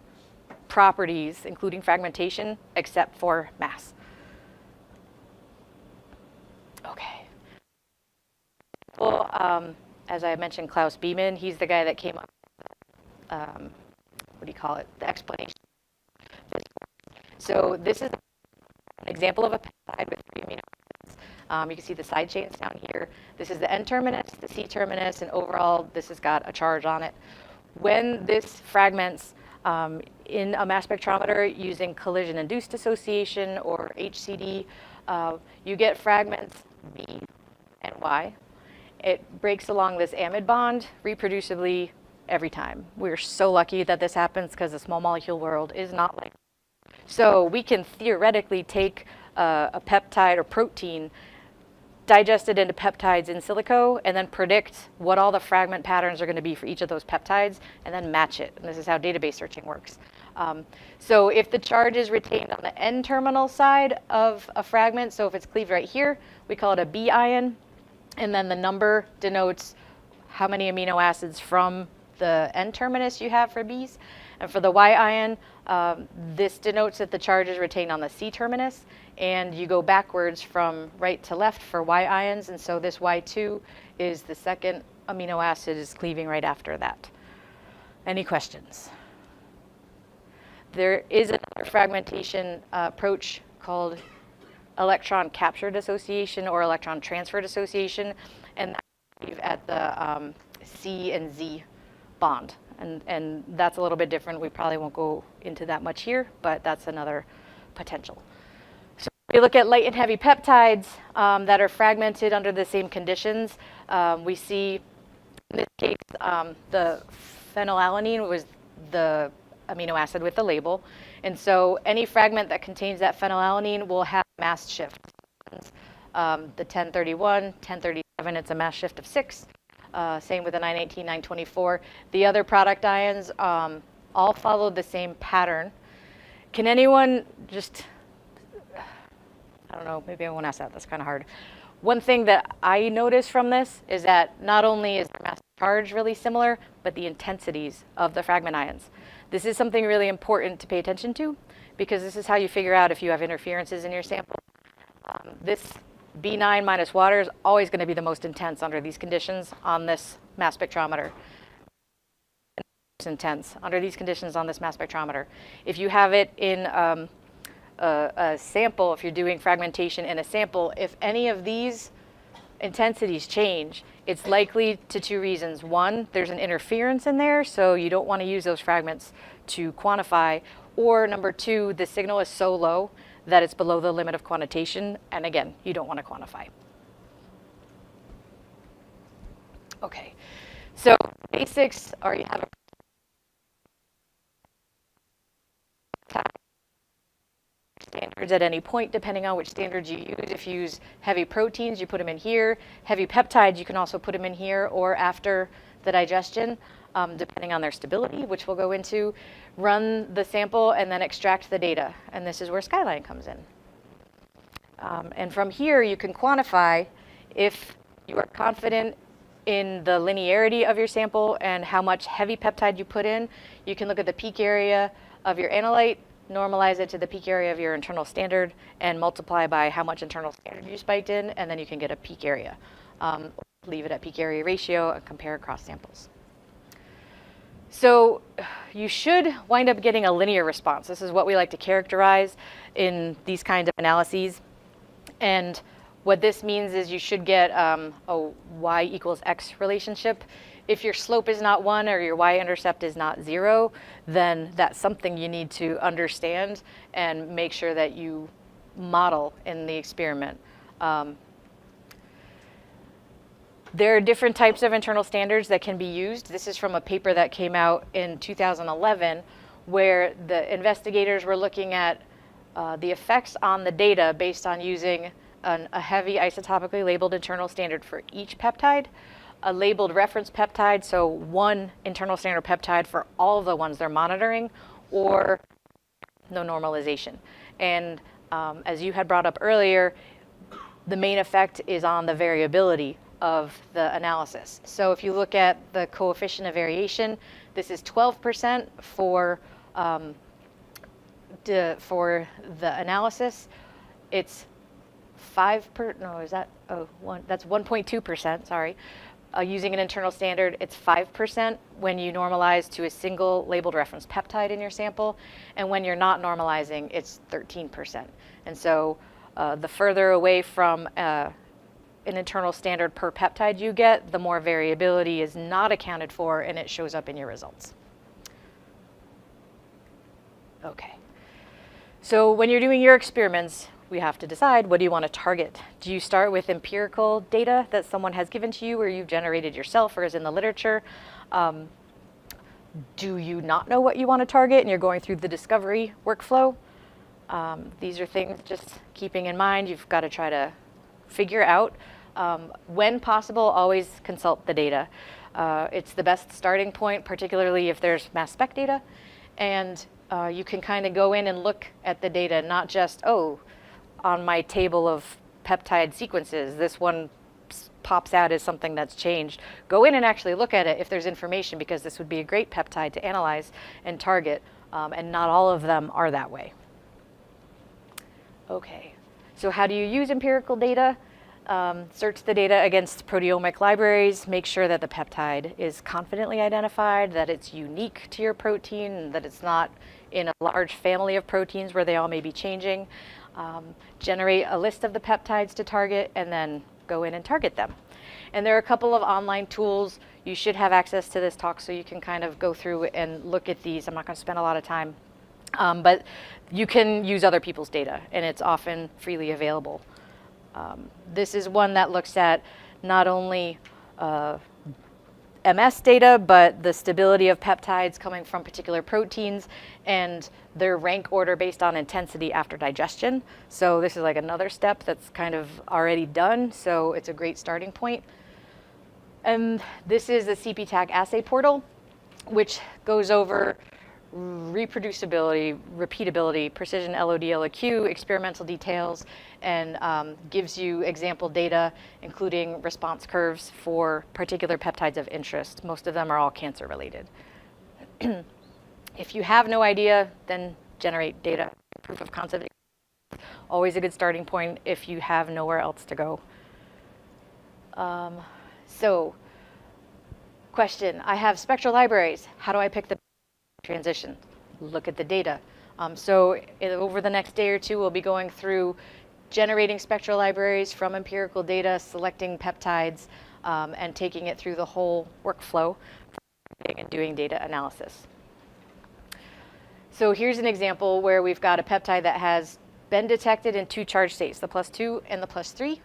properties, including fragmentation, except for mass. Okay. Well, as I mentioned, Klaus Biemann, he's the guy that came up with, what do you call it, the explanation. So this is an example of a peptide with 3 amino acids. You can see the side chains down here. This is the N terminus, the C terminus, and overall this has got a charge on it. When this fragments in a mass spectrometer using collision-induced dissociation or HCD, you get fragments B and Y. It breaks along this amide bond reproducibly every time. We're so lucky that this happens because the small molecule world is not like So we can theoretically take a peptide or protein, digest it into peptides in silico, and then predict what all the fragment patterns are going to be for each of those peptides, and then match it. And this is how database searching works. So if the charge is retained on the N-terminal side of a fragment, so if it's cleaved right here, we call it a B ion, and then the number denotes how many amino acids from the N-terminus you have for Bs. And for the Y ion, this denotes that the charge is retained on the C-terminus, and you go backwards from right to left for Y ions, and so this Y2 is the second amino acid is cleaving right after that. Any questions? There is another fragmentation approach called electron capture dissociation or electron transfer dissociation, and that's at the C and Z bond. And that's a little bit different. We probably won't go into that much here, but that's another potential. So we look at light and heavy peptides that are fragmented under the same conditions. We see, in this case, the phenylalanine was the amino acid with the label. And so any fragment that contains that phenylalanine will have mass shift. The 1031, 1037, it's a mass shift of 6. Same with the 918, 924. The other product ions all follow the same pattern. Can anyone just, I don't know, maybe I won't ask that, that's kind of hard. One thing that I noticed from this is that not only is their mass charge really similar, but the intensities of the fragment ions. This is something really important to pay attention to, because this is how you figure out if you have interferences in your sample. This B9 minus water is always going to be the most intense under these conditions on this mass spectrometer. It's intense under these conditions on this mass spectrometer. If you have it in a sample, if you're doing fragmentation in a sample, if any of these intensities change, it's likely to two reasons. One, there's an interference in there, so you don't want to use those fragments to quantify. Or number two, the signal is so low that it's below the limit of quantitation, and again, you don't want to quantify. Okay, so basics are you have a standards at any point, depending on which standards you use. If you use heavy proteins, you put them in here. Heavy peptides, you can also put them in here or after the digestion, depending on their stability, which we'll go into. Run the sample and then extract the data. And this is where Skyline comes in. And from here, you can quantify if you are confident in the linearity of your sample and how much heavy peptide you put in. You can look at the peak area of your analyte, normalize it to the peak area of your internal standard, and multiply by how much internal standard you spiked in, and then you can get a peak area. Leave it at peak area ratio and compare across samples. So you should wind up getting a linear response. This is what we like to characterize in these kinds of analyses. And what this means is you should get a y equals x relationship. If your slope is not 1 or your y-intercept is not 0, then that's something you need to understand and make sure that you model in the experiment. There are different types of internal standards that can be used. This is from a paper that came out in 2011 where the investigators were looking at the effects on the data based on using a heavy isotopically labeled internal standard for each peptide, a labeled reference peptide, so one internal standard peptide for all of the ones they're monitoring, or no normalization. And as you had brought up earlier, the main effect is on the variability of the analysis. So if you look at the coefficient of variation, this is 12% for the analysis. It's that's 1.2%, sorry. Using an internal standard, it's 5% when you normalize to a single labeled reference peptide in your sample, and when you're not normalizing, it's 13%. And so the further away from an internal standard per peptide you get, the more variability is not accounted for, and it shows up in your results. Okay. So when you're doing your experiments, we have to decide, what do you want to target? Do you start with empirical data that someone has given to you or you've generated yourself or is in the literature? Do you not know what you want to target and you're going through the discovery workflow? These are things just keeping in mind. You've got to try to figure out. When possible, always consult the data. It's the best starting point, particularly if there's mass spec data. And you can kind of go in and look at the data, not just, oh, on my table of peptide sequences, this one pops out as something that's changed. Go in and actually look at it if there's information, because this would be a great peptide to analyze and target, and not all of them are that way. Okay, so how do you use empirical data? Search the data against proteomic libraries, make sure that the peptide is confidently identified, that it's unique to your protein, that it's not in a large family of proteins where they all may be changing. Generate a list of the peptides to target, and then go in and target them. And there are a couple of online tools. You should have access to this talk so you can kind of go through and look at these. I'm not going to spend a lot of time. But you can use other people's data, and it's often freely available. This is one that looks at not only MS data, but the stability of peptides coming from particular proteins and their rank order based on intensity after digestion. So this is like another step that's kind of already done, so it's a great starting point. And this is the CPTAC assay portal, which goes over reproducibility, repeatability, precision LOD, LOQ, experimental details, and gives you example data, including response curves for particular peptides of interest. Most of them are all cancer related. If you have no idea, then generate data. Proof of concept, always a good starting point if you have nowhere else to go. So, question, I have spectral libraries. How do I pick the transition? Look at the data. Over the next day or two, we'll be going through generating spectral libraries from empirical data, selecting peptides, and taking it through the whole workflow and doing data analysis. So here's an example where we've got a peptide that has been detected in two charge states, the +2 and the +3.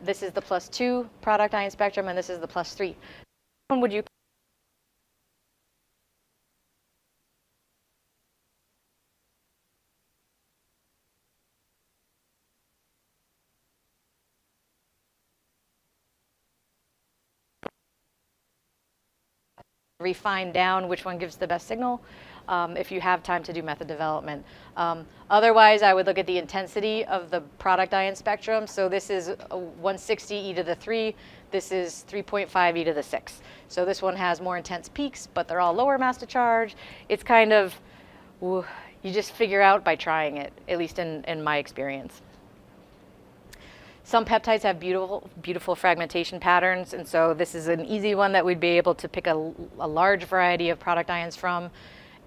This is the +2 product ion spectrum, and this is the +3. Which one would you refine down which one gives the best signal if you have time to do method development. Otherwise, I would look at the intensity of the product ion spectrum. So this is 160 e to the 3. This is 3.5 e to the 6. So this one has more intense peaks, but they're all lower mass to charge. It's kind of, you just figure out by trying it, at least in my experience. Some peptides have beautiful fragmentation patterns, and so this is an easy one that we'd be able to pick a large variety of product ions from.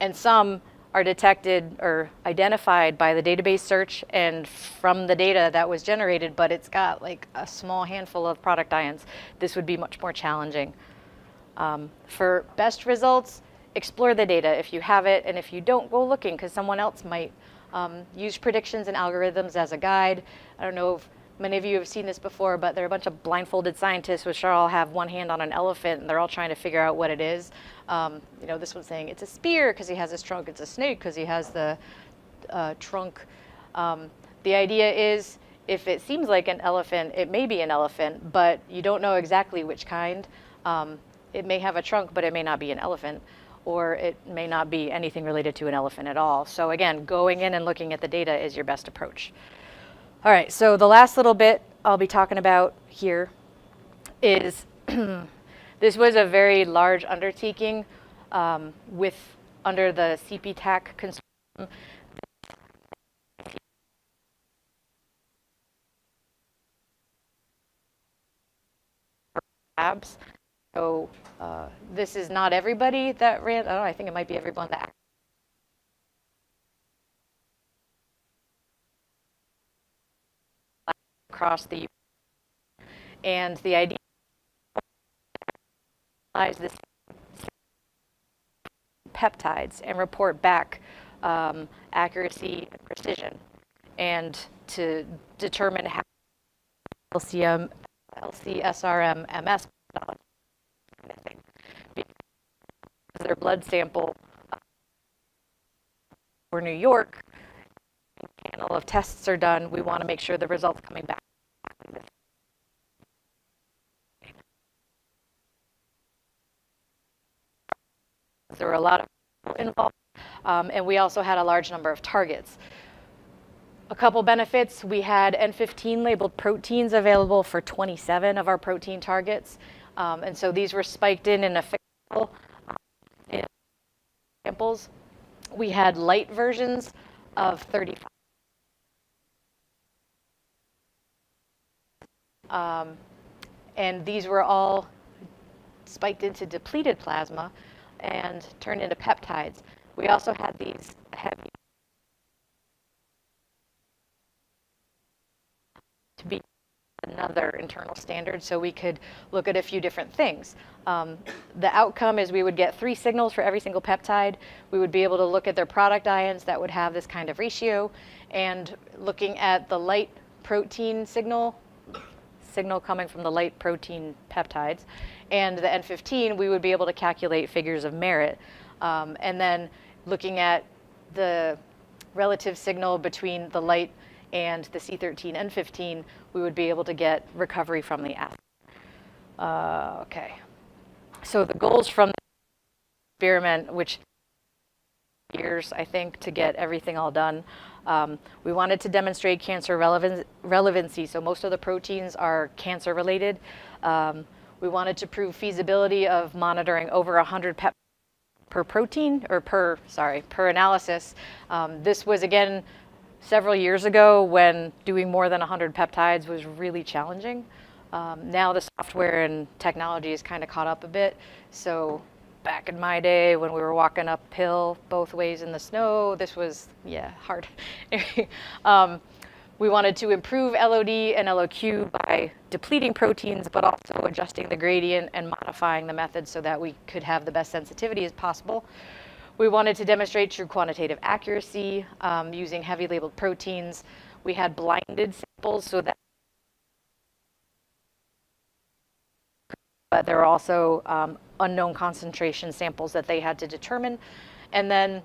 And some are detected or identified by the database search and from the data that was generated, but it's got like a small handful of product ions. This would be much more challenging. For best results, explore the data if you have it, and if you don't, go looking, because someone else might. Use predictions and algorithms as a guide. I don't know if many of you have seen this before, but there are a bunch of blindfolded scientists which all have one hand on an elephant, and they're all trying to figure out what it is. This one's saying it's a spear because he has his trunk. It's a snake because he has the trunk. The idea is, if it seems like an elephant, it may be an elephant, but you don't know exactly which kind. It may have a trunk, but it may not be an elephant, or it may not be anything related to an elephant at all. So again, going in and looking at the data is your best approach. All right, so the last little bit I'll be talking about here is this was a very large undertaking under the CPTAC consortium. Labs. So this is not everybody that ran. I don't know, I think it might be everyone that across the U.S. And the idea is this peptides and report back accuracy and precision, and to determine how LCM, LC-SRM, MS their blood sample for New York panel of tests are done, we want to make sure the results coming back. There were a lot of people involved, and we also had a large number of targets. A couple benefits, we had N15 labeled proteins available for 27 of our protein targets. And so these were spiked in a fixable samples. We had light versions of 35. And these were all spiked into depleted plasma and turned into peptides. We also had these heavy to be another internal standard, so we could look at a few different things. The outcome is we would get 3 signals for every single peptide. We would be able to look at their product ions that would have this kind of ratio, and looking at the light protein signal coming from the light protein peptides, and the N15, we would be able to calculate figures of merit. And then looking at the relative signal between the light and the C13 N15, we would be able to get recovery from the acid. Okay. So the goals from the experiment, which years, I think, to get everything all done. We wanted to demonstrate cancer relevancy, so most of the proteins are cancer related. We wanted to prove feasibility of monitoring over 100 per protein, or per analysis. This was, again, several years ago when doing more than 100 peptides was really challenging. Now the software and technology is kind of caught up a bit. So back in my day when we were walking uphill both ways in the snow, this was, hard. We wanted to improve LOD and LOQ by depleting proteins, but also adjusting the gradient and modifying the method so that we could have the best sensitivity as possible. We wanted to demonstrate true quantitative accuracy using heavy labeled proteins. We had blinded samples so that, but there were also unknown concentration samples that they had to determine. And then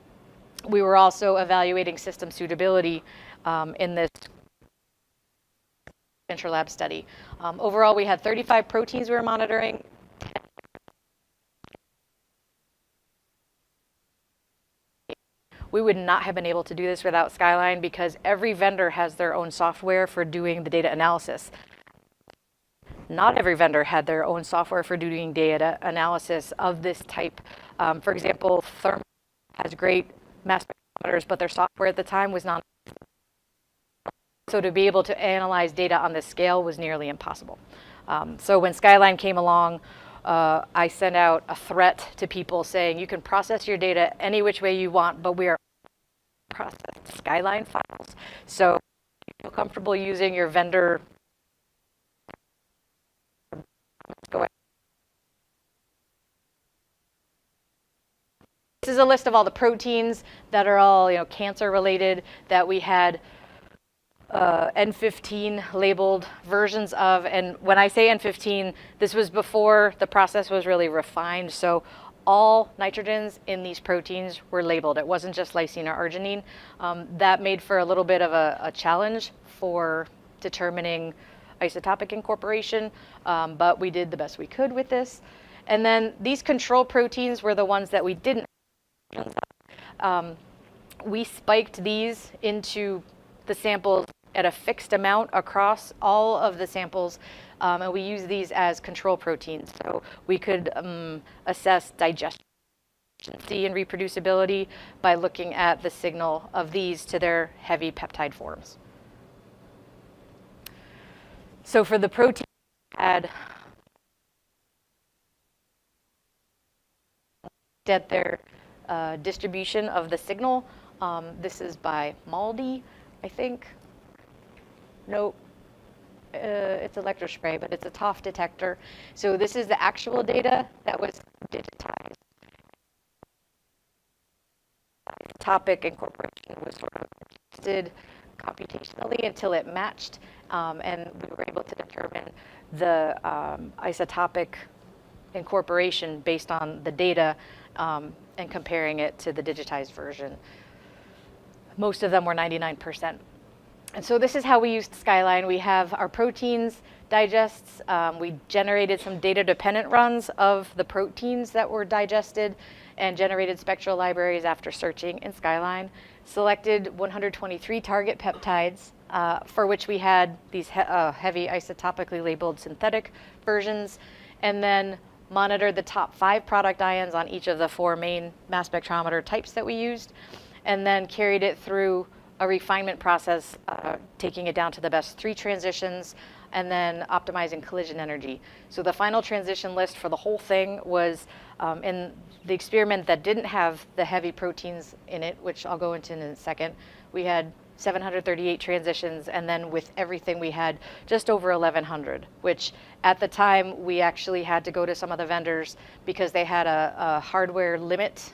we were also evaluating system suitability in this interlab study. Overall, we had 35 proteins we were monitoring. We would not have been able to do this without Skyline because every vendor has their own software for doing the data analysis. Not every vendor had their own software for doing data analysis of this type. For example, Thermo has great mass spectrometers, but their software at the time was not. So to be able to analyze data on this scale was nearly impossible. So when Skyline came along, I sent out a threat to people saying, you can process your data any which way you want, but we are processed Skyline files. So if you feel comfortable using your vendor, go ahead. This is a list of all the proteins that are all cancer related that we had N15 labeled versions of. And when I say N15, this was before the process was really refined. So all nitrogens in these proteins were labeled. It wasn't just lysine or arginine. That made for a little bit of a challenge for determining isotopic incorporation, but we did the best we could with this. And then these control proteins were the ones that we didn't. We spiked these into the samples at a fixed amount across all of the samples, and we use these as control proteins. So we could assess digestion and reproducibility by looking at the signal of these to their heavy peptide forms. So for the protein, we had at their distribution of the signal. This is by Maldi, I think. Nope, it's electrospray, but it's a TOF detector. So this is the actual data that was digitized. Topic incorporation was sort of tested computationally until it matched, and we were able to determine the isotopic incorporation based on the data and comparing it to the digitized version. Most of them were 99%. And so this is how we used Skyline. We have our proteins digests. We generated some data-dependent runs of the proteins that were digested and generated spectral libraries after searching in Skyline. Selected 123 target peptides for which we had these heavy isotopically labeled synthetic versions, and then monitored the top 5 product ions on each of the 4 main mass spectrometer types that we used, and then carried it through a refinement process, taking it down to the best 3 transitions, and then optimizing collision energy. So the final transition list for the whole thing was in the experiment that didn't have the heavy proteins in it, which I'll go into in a second. We had 738 transitions, and then with everything we had just over 1,100, which at the time we actually had to go to some of the vendors because they had a hardware limit,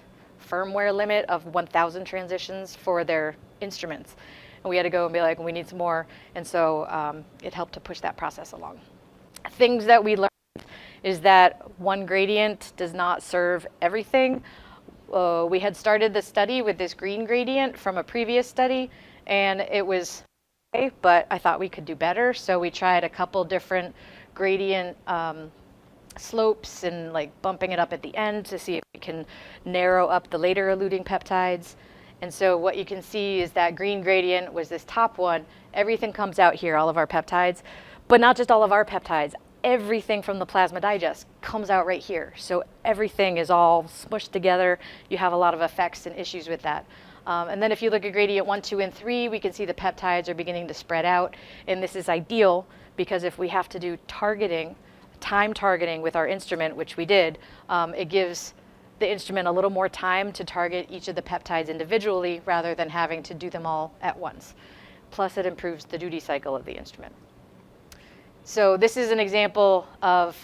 firmware limit of 1,000 transitions for their instruments. And we had to go and be like, we need some more. And so it helped to push that process along. Things that we learned is that one gradient does not serve everything. We had started the study with this green gradient from a previous study, and it was okay, but I thought we could do better. So we tried a couple different gradient slopes and like bumping it up at the end to see if we can narrow up the later eluting peptides. And so what you can see is that green gradient was this top one. Everything comes out here, all of our peptides, but not just all of our peptides. Everything from the plasma digest comes out right here. So everything is all smushed together. You have a lot of effects and issues with that. And then if you look at gradient 1, 2, and 3, we can see the peptides are beginning to spread out. And this is ideal because if we have to do targeting, time targeting with our instrument, which we did, it gives the instrument a little more time to target each of the peptides individually rather than having to do them all at once. Plus, it improves the duty cycle of the instrument. So this is an example of,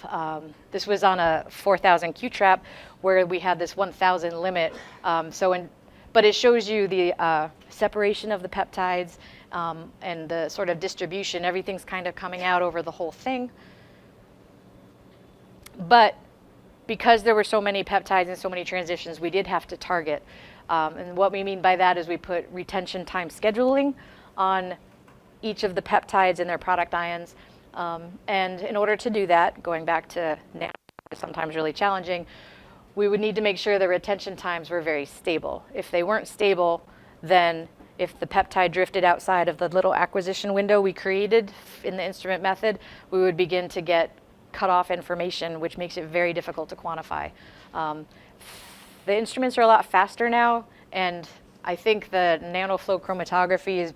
this was on a 4,000 Q-trap where we had this 1,000 limit. But it shows you the separation of the peptides and the sort of distribution. Everything's kind of coming out over the whole thing. But because there were so many peptides and so many transitions, we did have to target. And what we mean by that is we put retention time scheduling on each of the peptides and their product ions. And in order to do that, going back to now, sometimes really challenging, we would need to make sure the retention times were very stable. If they weren't stable, then if the peptide drifted outside of the little acquisition window we created in the instrument method, we would begin to get cut off information, which makes it very difficult to quantify. The instruments are a lot faster now, and I think the nanoflow chromatography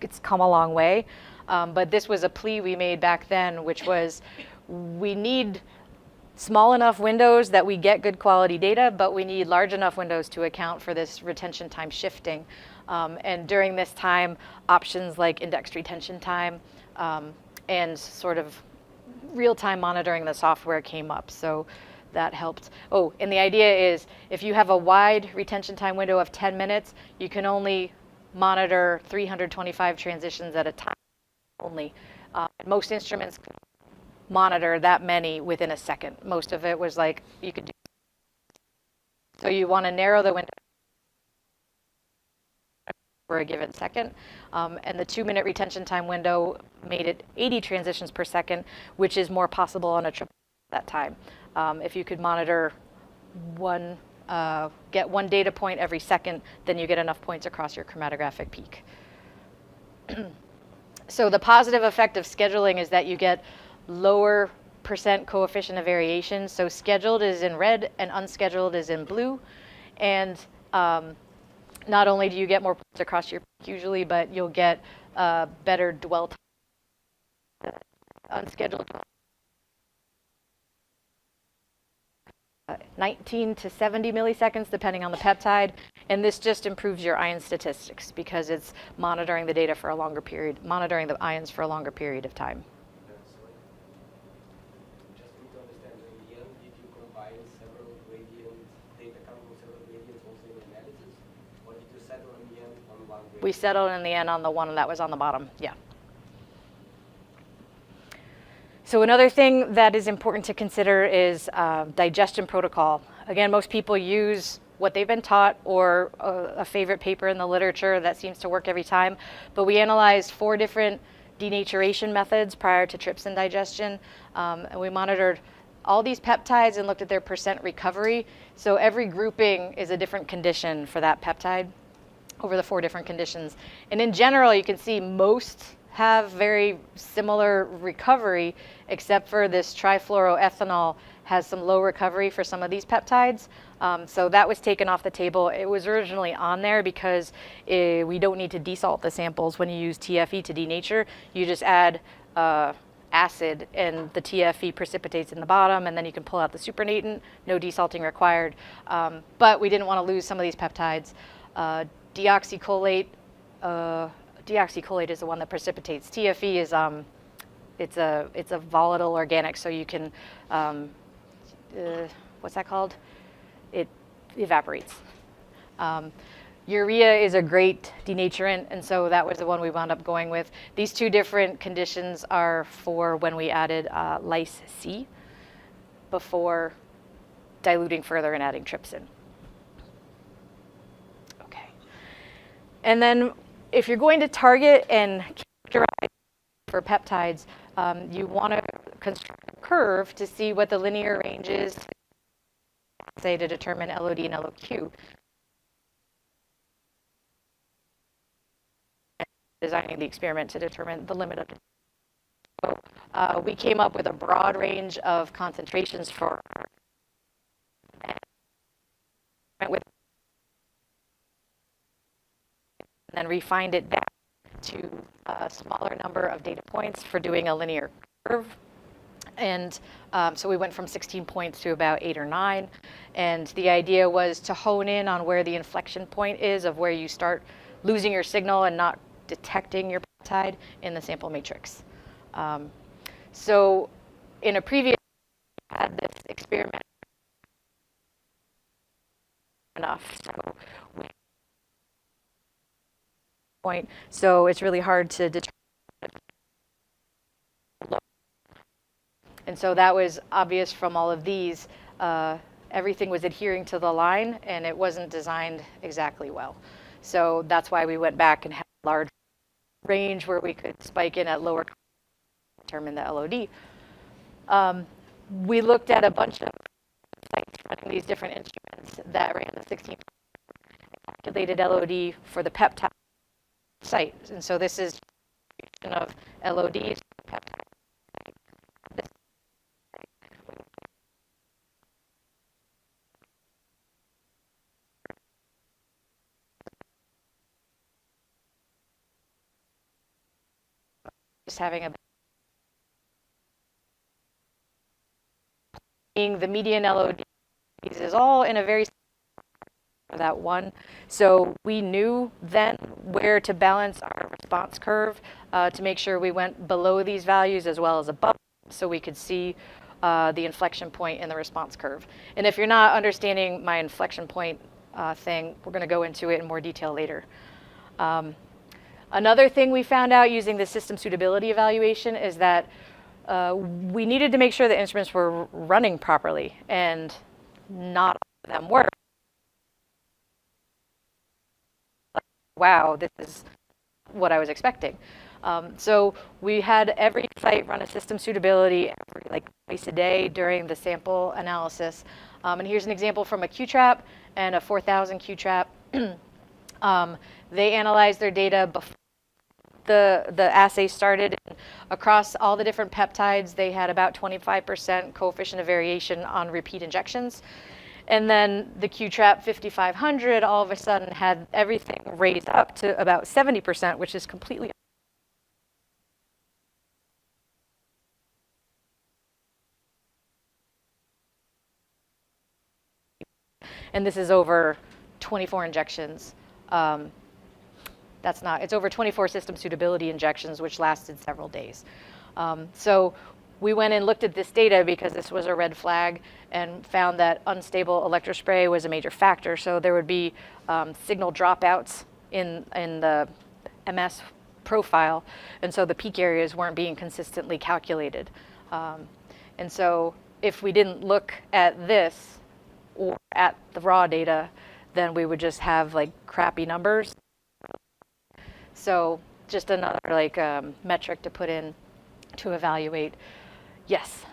it's come a long way. But this was a plea we made back then, which was we need small enough windows that we get good quality data, but we need large enough windows to account for this retention time shifting. And during this time, options like indexed retention time and sort of real-time monitoring the software came up. So that helped. Oh, and the idea is if you have a wide retention time window of 10 minutes, you can only monitor 325 transitions at a time only. Most instruments monitor that many within a second. Most of it was like you could do. So you want to narrow the window for a given second. And the 2-minute retention time window made it 80 transitions per second, which is more possible on a triple that time. If you could monitor get one data point every second, then you get enough points across your chromatographic peak. So the positive effect of scheduling is that you get lower % coefficient of variation. So scheduled is in red and unscheduled is in blue. And not only do you get more points across your peak usually, but you'll get better dwell time. Unscheduled 19 to 70 milliseconds, depending on the peptide. And this just improves your ion statistics because it's monitoring the data for a longer period, monitoring the ions for a longer period of time. Just need to understand, in the end, did you combine several gradients, data coming from several gradients also in analysis? Or did you settle in the end on one gradient? We settled in the end on the one that was on the bottom, yeah. So another thing that is important to consider is digestion protocol. Again, most people use what they've been taught or a favorite paper in the literature that seems to work every time. But we analyzed 4 different denaturation methods prior to trypsin digestion, and we monitored all these peptides and looked at their percent recovery. So every grouping is a different condition for that peptide over the 4 different conditions. And in general, you can see most have very similar recovery, except for this trifluoroethanol has some low recovery for some of these peptides. So that was taken off the table. It was originally on there because we don't need to desalt the samples when you use TFE to denature. You just add acid and the TFE precipitates in the bottom, and then you can pull out the supernatant, no desalting required. But we didn't want to lose some of these peptides. Deoxycholate is the one that precipitates. TFE is it's a volatile organic, so you can what's that called? It evaporates. Urea is a great denaturant, and so that was the one we wound up going with. These 2 different conditions are for when we added lyse C before diluting further and adding trypsin. Okay. And then if you're going to target and characterize for peptides, you want to construct a curve to see what the linear range is, say, to determine LOD and LOQ. Designing the experiment to determine the limit of. So we came up with a broad range of concentrations for and then refined it down to a smaller number of data points for doing a linear curve. And so we went from 16 points to about 8 or 9. And the idea was to hone in on where the inflection point is of where you start losing your signal and not detecting your peptide in the sample matrix. So in a previous, we had this experiment enough. So it's really hard to determine. And so that was obvious from all of these. Everything was adhering to the line, and it wasn't designed exactly well. So that's why we went back and had a large range where we could spike in at lower, determine the LOD. We looked at a bunch of sites running these different instruments that ran the 16 calculated LOD for the peptide site. And so this is of LODs for peptide. Just having the median LOD is all in a very for that one. So we knew then where to balance our response curve to make sure we went below these values as well as above, so we could see the inflection point in the response curve. And if you're not understanding my inflection point thing, we're going to go into it in more detail later. Another thing we found out using the system suitability evaluation is that we needed to make sure the instruments were running properly, and not all of them were. Wow, this is what I was expecting. So we had every site run a system suitability twice a day during the sample analysis. And here's an example from a Q-trap and a 4000 Q-trap. They analyzed their data before the assay started. And across all the different peptides, they had about 25% coefficient of variation on repeat injections. And then the Q-trap 5500 all of a sudden had everything raised up to about 70%, which is completely. And this is over 24 injections. It's over 24 system suitability injections, which lasted several days. So we went and looked at this data because this was a red flag, and found that unstable electrospray was a major factor. So there would be signal dropouts in the MS profile, and so the peak areas weren't being consistently calculated. And so if we didn't look at this or at the raw data, then we would just have like crappy numbers. So just another like metric to put in to evaluate. Yes.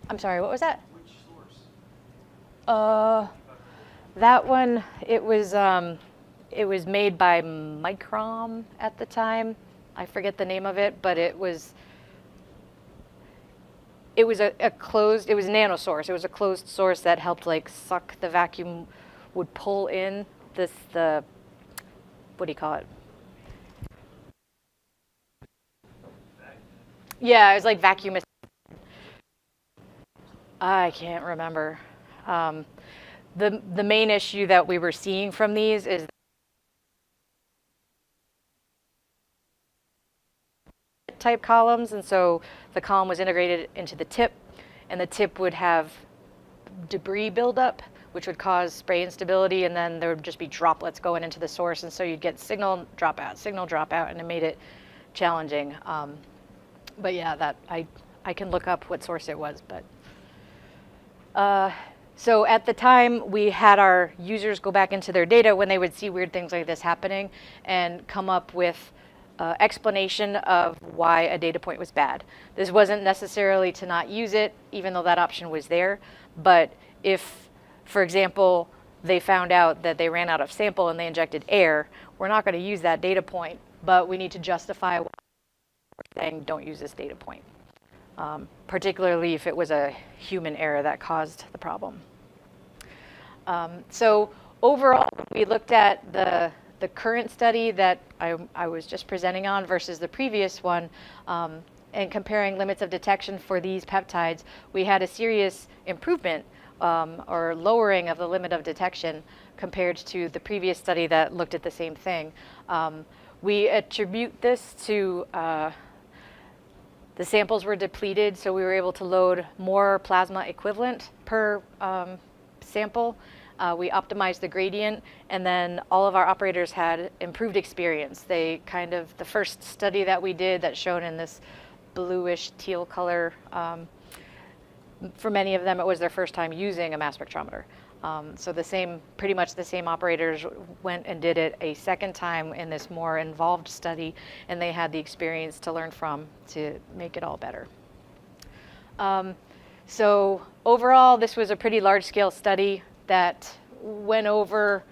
I'm sorry, what was that? Which source? That one, it was made by Micron at the time. I forget the name of it, but it was a closed, it was nanosource. It was a closed source that helped like suck the vacuum, would pull in the what do you call it? Yeah, it was like vacuum. I can't remember. The main issue that we were seeing from these is type columns, and so the column was integrated into the tip, and the tip would have debris buildup, which would cause spray instability, and then there would just be droplets going into the source, and so you'd get signal drop out, and it made it challenging. But yeah, that I can look up what source it was, but so at the time we had our users go back into their data when they would see weird things like this happening and come up with explanation of why a data point was bad. This wasn't necessarily to not use it, even though that option was there, but if, for example, they found out that they ran out of sample and they injected air, we're not going to use that data point, but we need to justify why we're saying don't use this data point, particularly if it was a human error that caused the problem. So overall, we looked at the current study that I was just presenting on versus the previous one, and comparing limits of detection for these peptides, we had a serious improvement or lowering of the limit of detection compared to the previous study that looked at the same thing. We attribute this to the samples were depleted, so we were able to load more plasma equivalent per sample. We optimized the gradient, and then all of our operators had improved experience. They kind of, the first study that we did that's shown in this bluish teal color, for many of them it was their first time using a mass spectrometer. So pretty much the same operators went and did it a second time in this more involved study, and they had the experience to learn from to make it all better. So overall, this was a pretty large-scale study that went over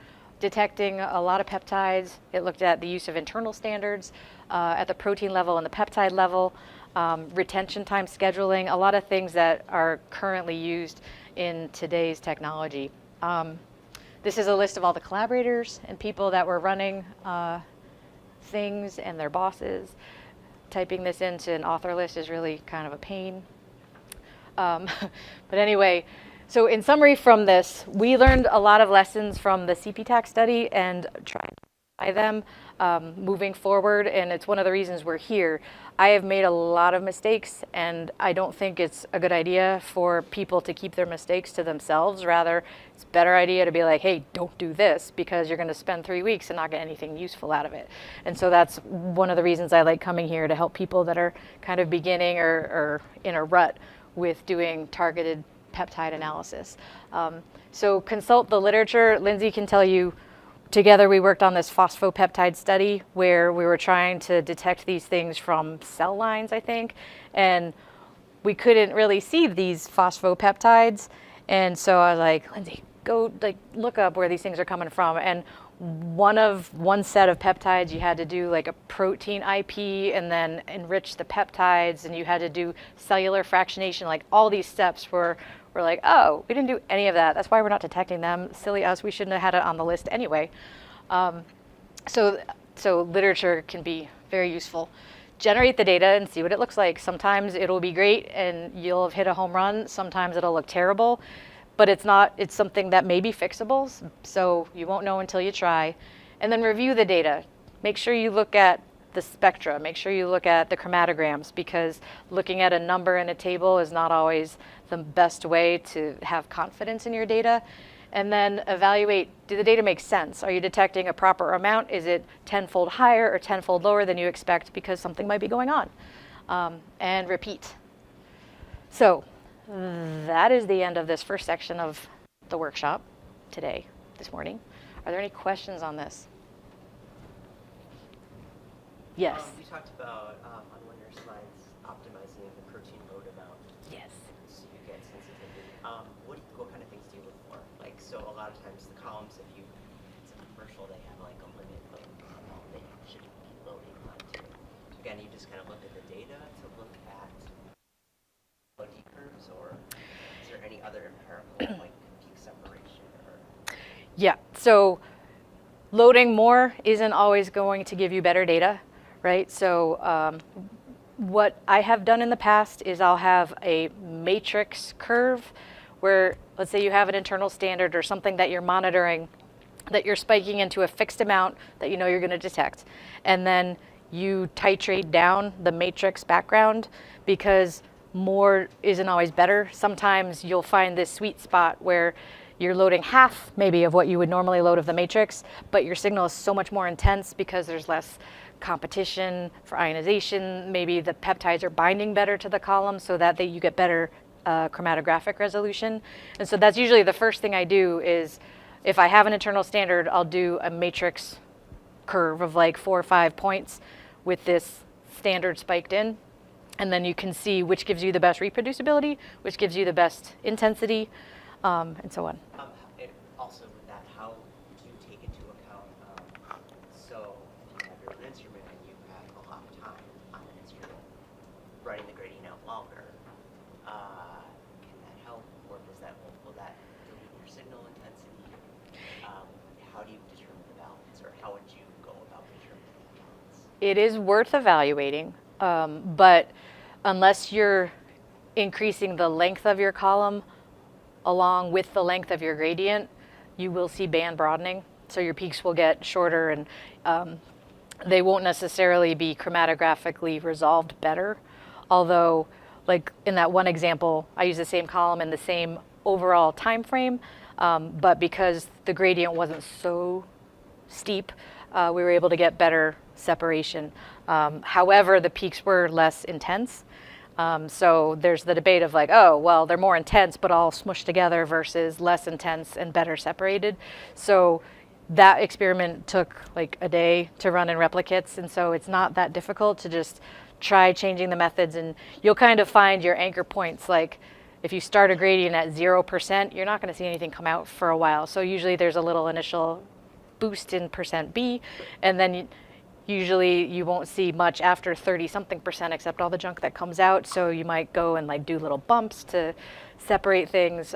detecting a lot of peptides. It looked at the use of internal standards at the protein level and the peptide level, retention time scheduling, a lot of things that are currently used in today's technology. This is a list of all the collaborators and people that were running things and their bosses. Typing this into an author list is really kind of a pain. But anyway, so in summary from this, we learned a lot of lessons from the CPTAC study and tried to apply them moving forward, and it's one of the reasons we're here. I have made a lot of mistakes, and I don't think it's a good idea for people to keep their mistakes to themselves. Rather, it's a better idea to be like, hey, don't do this, because you're going to spend 3 weeks and not get anything useful out of it. And so that's one of the reasons I like coming here, to help people that are kind of beginning or in a rut with doing targeted peptide analysis. So consult the literature. Lindsay can tell you, together we worked on this phosphopeptide study where we were trying to detect these things from cell lines, I think, and we couldn't really see these phosphopeptides. And so I was like, Lindsay, go look up where these things are coming from. And one set of peptides, you had to do like a protein IP and then enrich the peptides, and you had to do cellular fractionation. Like all these steps were like, oh, we didn't do any of that. That's why we're not detecting them. Silly us, we shouldn't have had it on the list anyway. So literature can be very useful. Generate the data and see what it looks like. Sometimes it'll be great and you'll have hit a home run. Sometimes it'll look terrible, but it's something that may be fixable, so you won't know until you try. And then review the data. Make sure you look at the spectra. Make sure you look at the chromatograms, because looking at a number in a table is not always the best way to have confidence in your data. And then evaluate, do the data make sense? Are you detecting a proper amount? Is it 10-fold higher or 10-fold lower than you expect because something might be going on? And repeat. So that is the end of this first section of the workshop. today, this morning. Are there any questions on this? Yes. You talked about, on one of your slides, optimizing the protein load amount. Yes. So you get sensitivity. What kind of things do you look for? Like, so a lot of times the columns, if it's a commercial, they have like a limit of amount they should be loading onto. Again, you just kind of look at the data to look at loading curves, or is there any other empirical like peak separation or? Yeah, so loading more isn't always going to give you better data, right? So what I have done in the past is I'll have a matrix curve where, let's say you have an internal standard or something that you're monitoring, that you're spiking into a fixed amount that you know you're going to detect. And then you titrate down the matrix background, because more isn't always better. Sometimes you'll find this sweet spot where you're loading half maybe of what you would normally load of the matrix, but your signal is so much more intense because there's less competition for ionization. Maybe the peptides are binding better to the column so that you get better chromatographic resolution. And so that's usually the first thing I do is, if I have an internal standard, I'll do a matrix curve of like 4 or 5 points with this standard spiked in. And then you can see which gives you the best reproducibility, which gives you the best intensity, and so on. Also with that, how do you take into account, so if you have your instrument and you have a lot of time on an instrument, writing the gradient out longer, can that help, or will that dilute your signal intensity? How do you determine the balance, or how would you go about determining the balance? It is worth evaluating, but unless you're increasing the length of your column along with the length of your gradient, you will see band broadening. So your peaks will get shorter, and they won't necessarily be chromatographically resolved better. Although, like in that one example, I use the same column in the same overall time frame, but because the gradient wasn't so steep, we were able to get better separation. However, the peaks were less intense. So there's the debate of like, oh, well, they're more intense, but all smushed together, versus less intense and better separated. So that experiment took like a day to run in replicates. And so it's not that difficult to just try changing the methods, and you'll kind of find your anchor points. Like if you start a gradient at 0%, you're not going to see anything come out for a while. So usually there's a little initial boost in %B, and then usually you won't see much after 30-something%, except all the junk that comes out. So you might go and like do little bumps to separate things,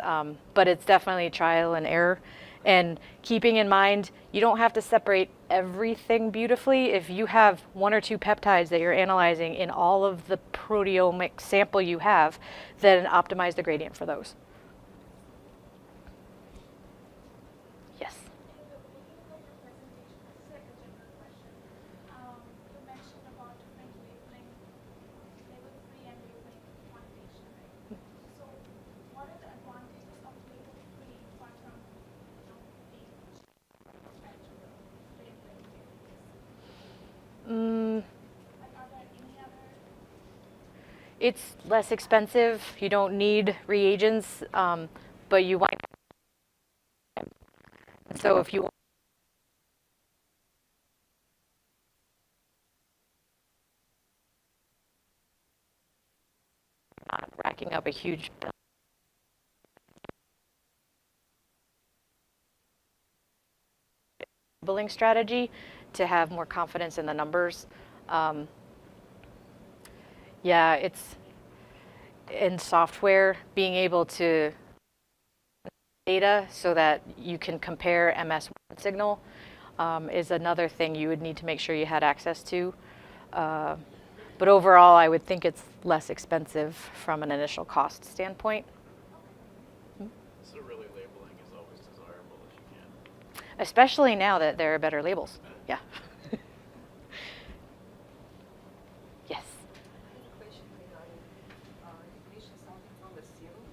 but it's definitely trial and error. And keeping in mind, you don't have to separate everything beautifully. If you have 1 or 2 peptides that you're analyzing in all of the proteomic sample you have, then optimize the gradient for those. Yes? It's less expensive. You don't need reagents, but you want. So if you not racking up a huge bill. Labeling strategy to have more confidence in the numbers. Yeah, it's in software, being able to data so that you can compare MS1 signal is another thing you would need to make sure you had access to. But overall, I would think it's less expensive from an initial cost standpoint. So really labeling is always desirable if you can. Especially now that there are better labels. Yeah. Yes. Question regarding depletion starting from the serum.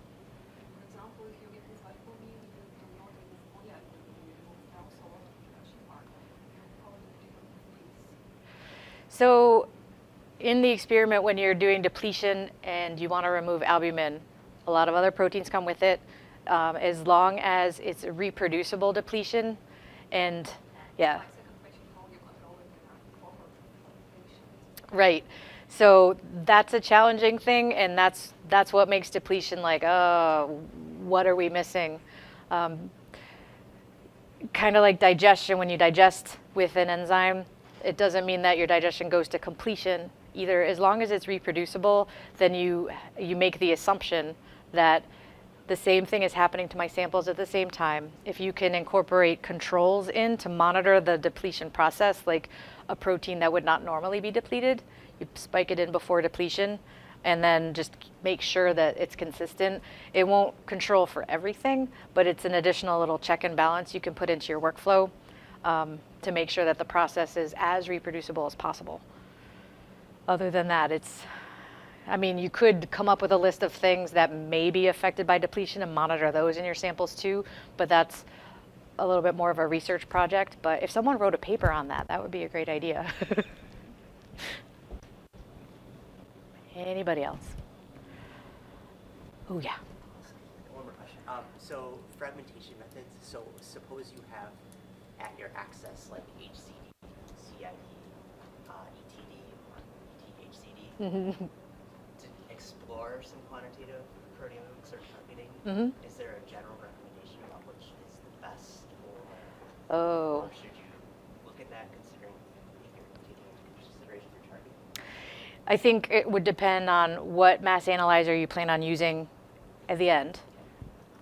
For example, if you get this lipoamine, you cannot remove polyalpine, you remove also a lot of production part. How do you deal with this? So in the experiment, when you're doing depletion and you want to remove albumin, a lot of other proteins come with it. as long as it's a reproducible depletion. And yeah. My second question, how you control it in a proper quantification? Right. So that's a challenging thing, and that's what makes depletion like, oh, what are we missing? Kind of like digestion. When you digest with an enzyme, it doesn't mean that your digestion goes to completion either. As long as it's reproducible, then you make the assumption that the same thing is happening to my samples at the same time. If you can incorporate controls in to monitor the depletion process, like a protein that would not normally be depleted, you spike it in before depletion, and then just make sure that it's consistent. It won't control for everything, but it's an additional little check and balance you can put into your workflow to make sure that the process is as reproducible as possible. Other than that, I mean, you could come up with a list of things that may be affected by depletion and monitor those in your samples too, but that's a little bit more of a research project. But if someone wrote a paper on that, that would be a great idea. Anybody else? Oh, yeah. One more question. So fragmentation methods, so suppose you have at your access like HCD, CID, ETD, or ETHCD, to explore some quantitative proteomics or targeting. Is there a general recommendation about which is the best, or should you look at that considering if you're taking into consideration for targeting? I think it would depend on what mass analyzer you plan on using at the end.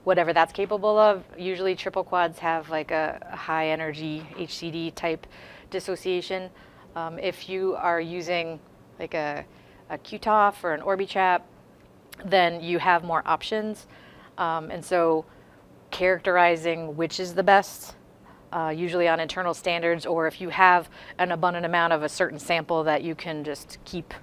Whatever that's capable of. Usually triple quads have like a high energy HCD type dissociation. If you are using like a QTOF or an Orbitrap, then you have more options. And so characterizing which is the best, usually on internal standards, or if you have an abundant amount of a certain sample that you can just keep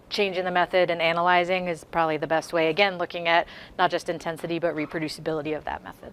changing the method and analyzing is probably the best way. Again, looking at not just intensity, but reproducibility of that method.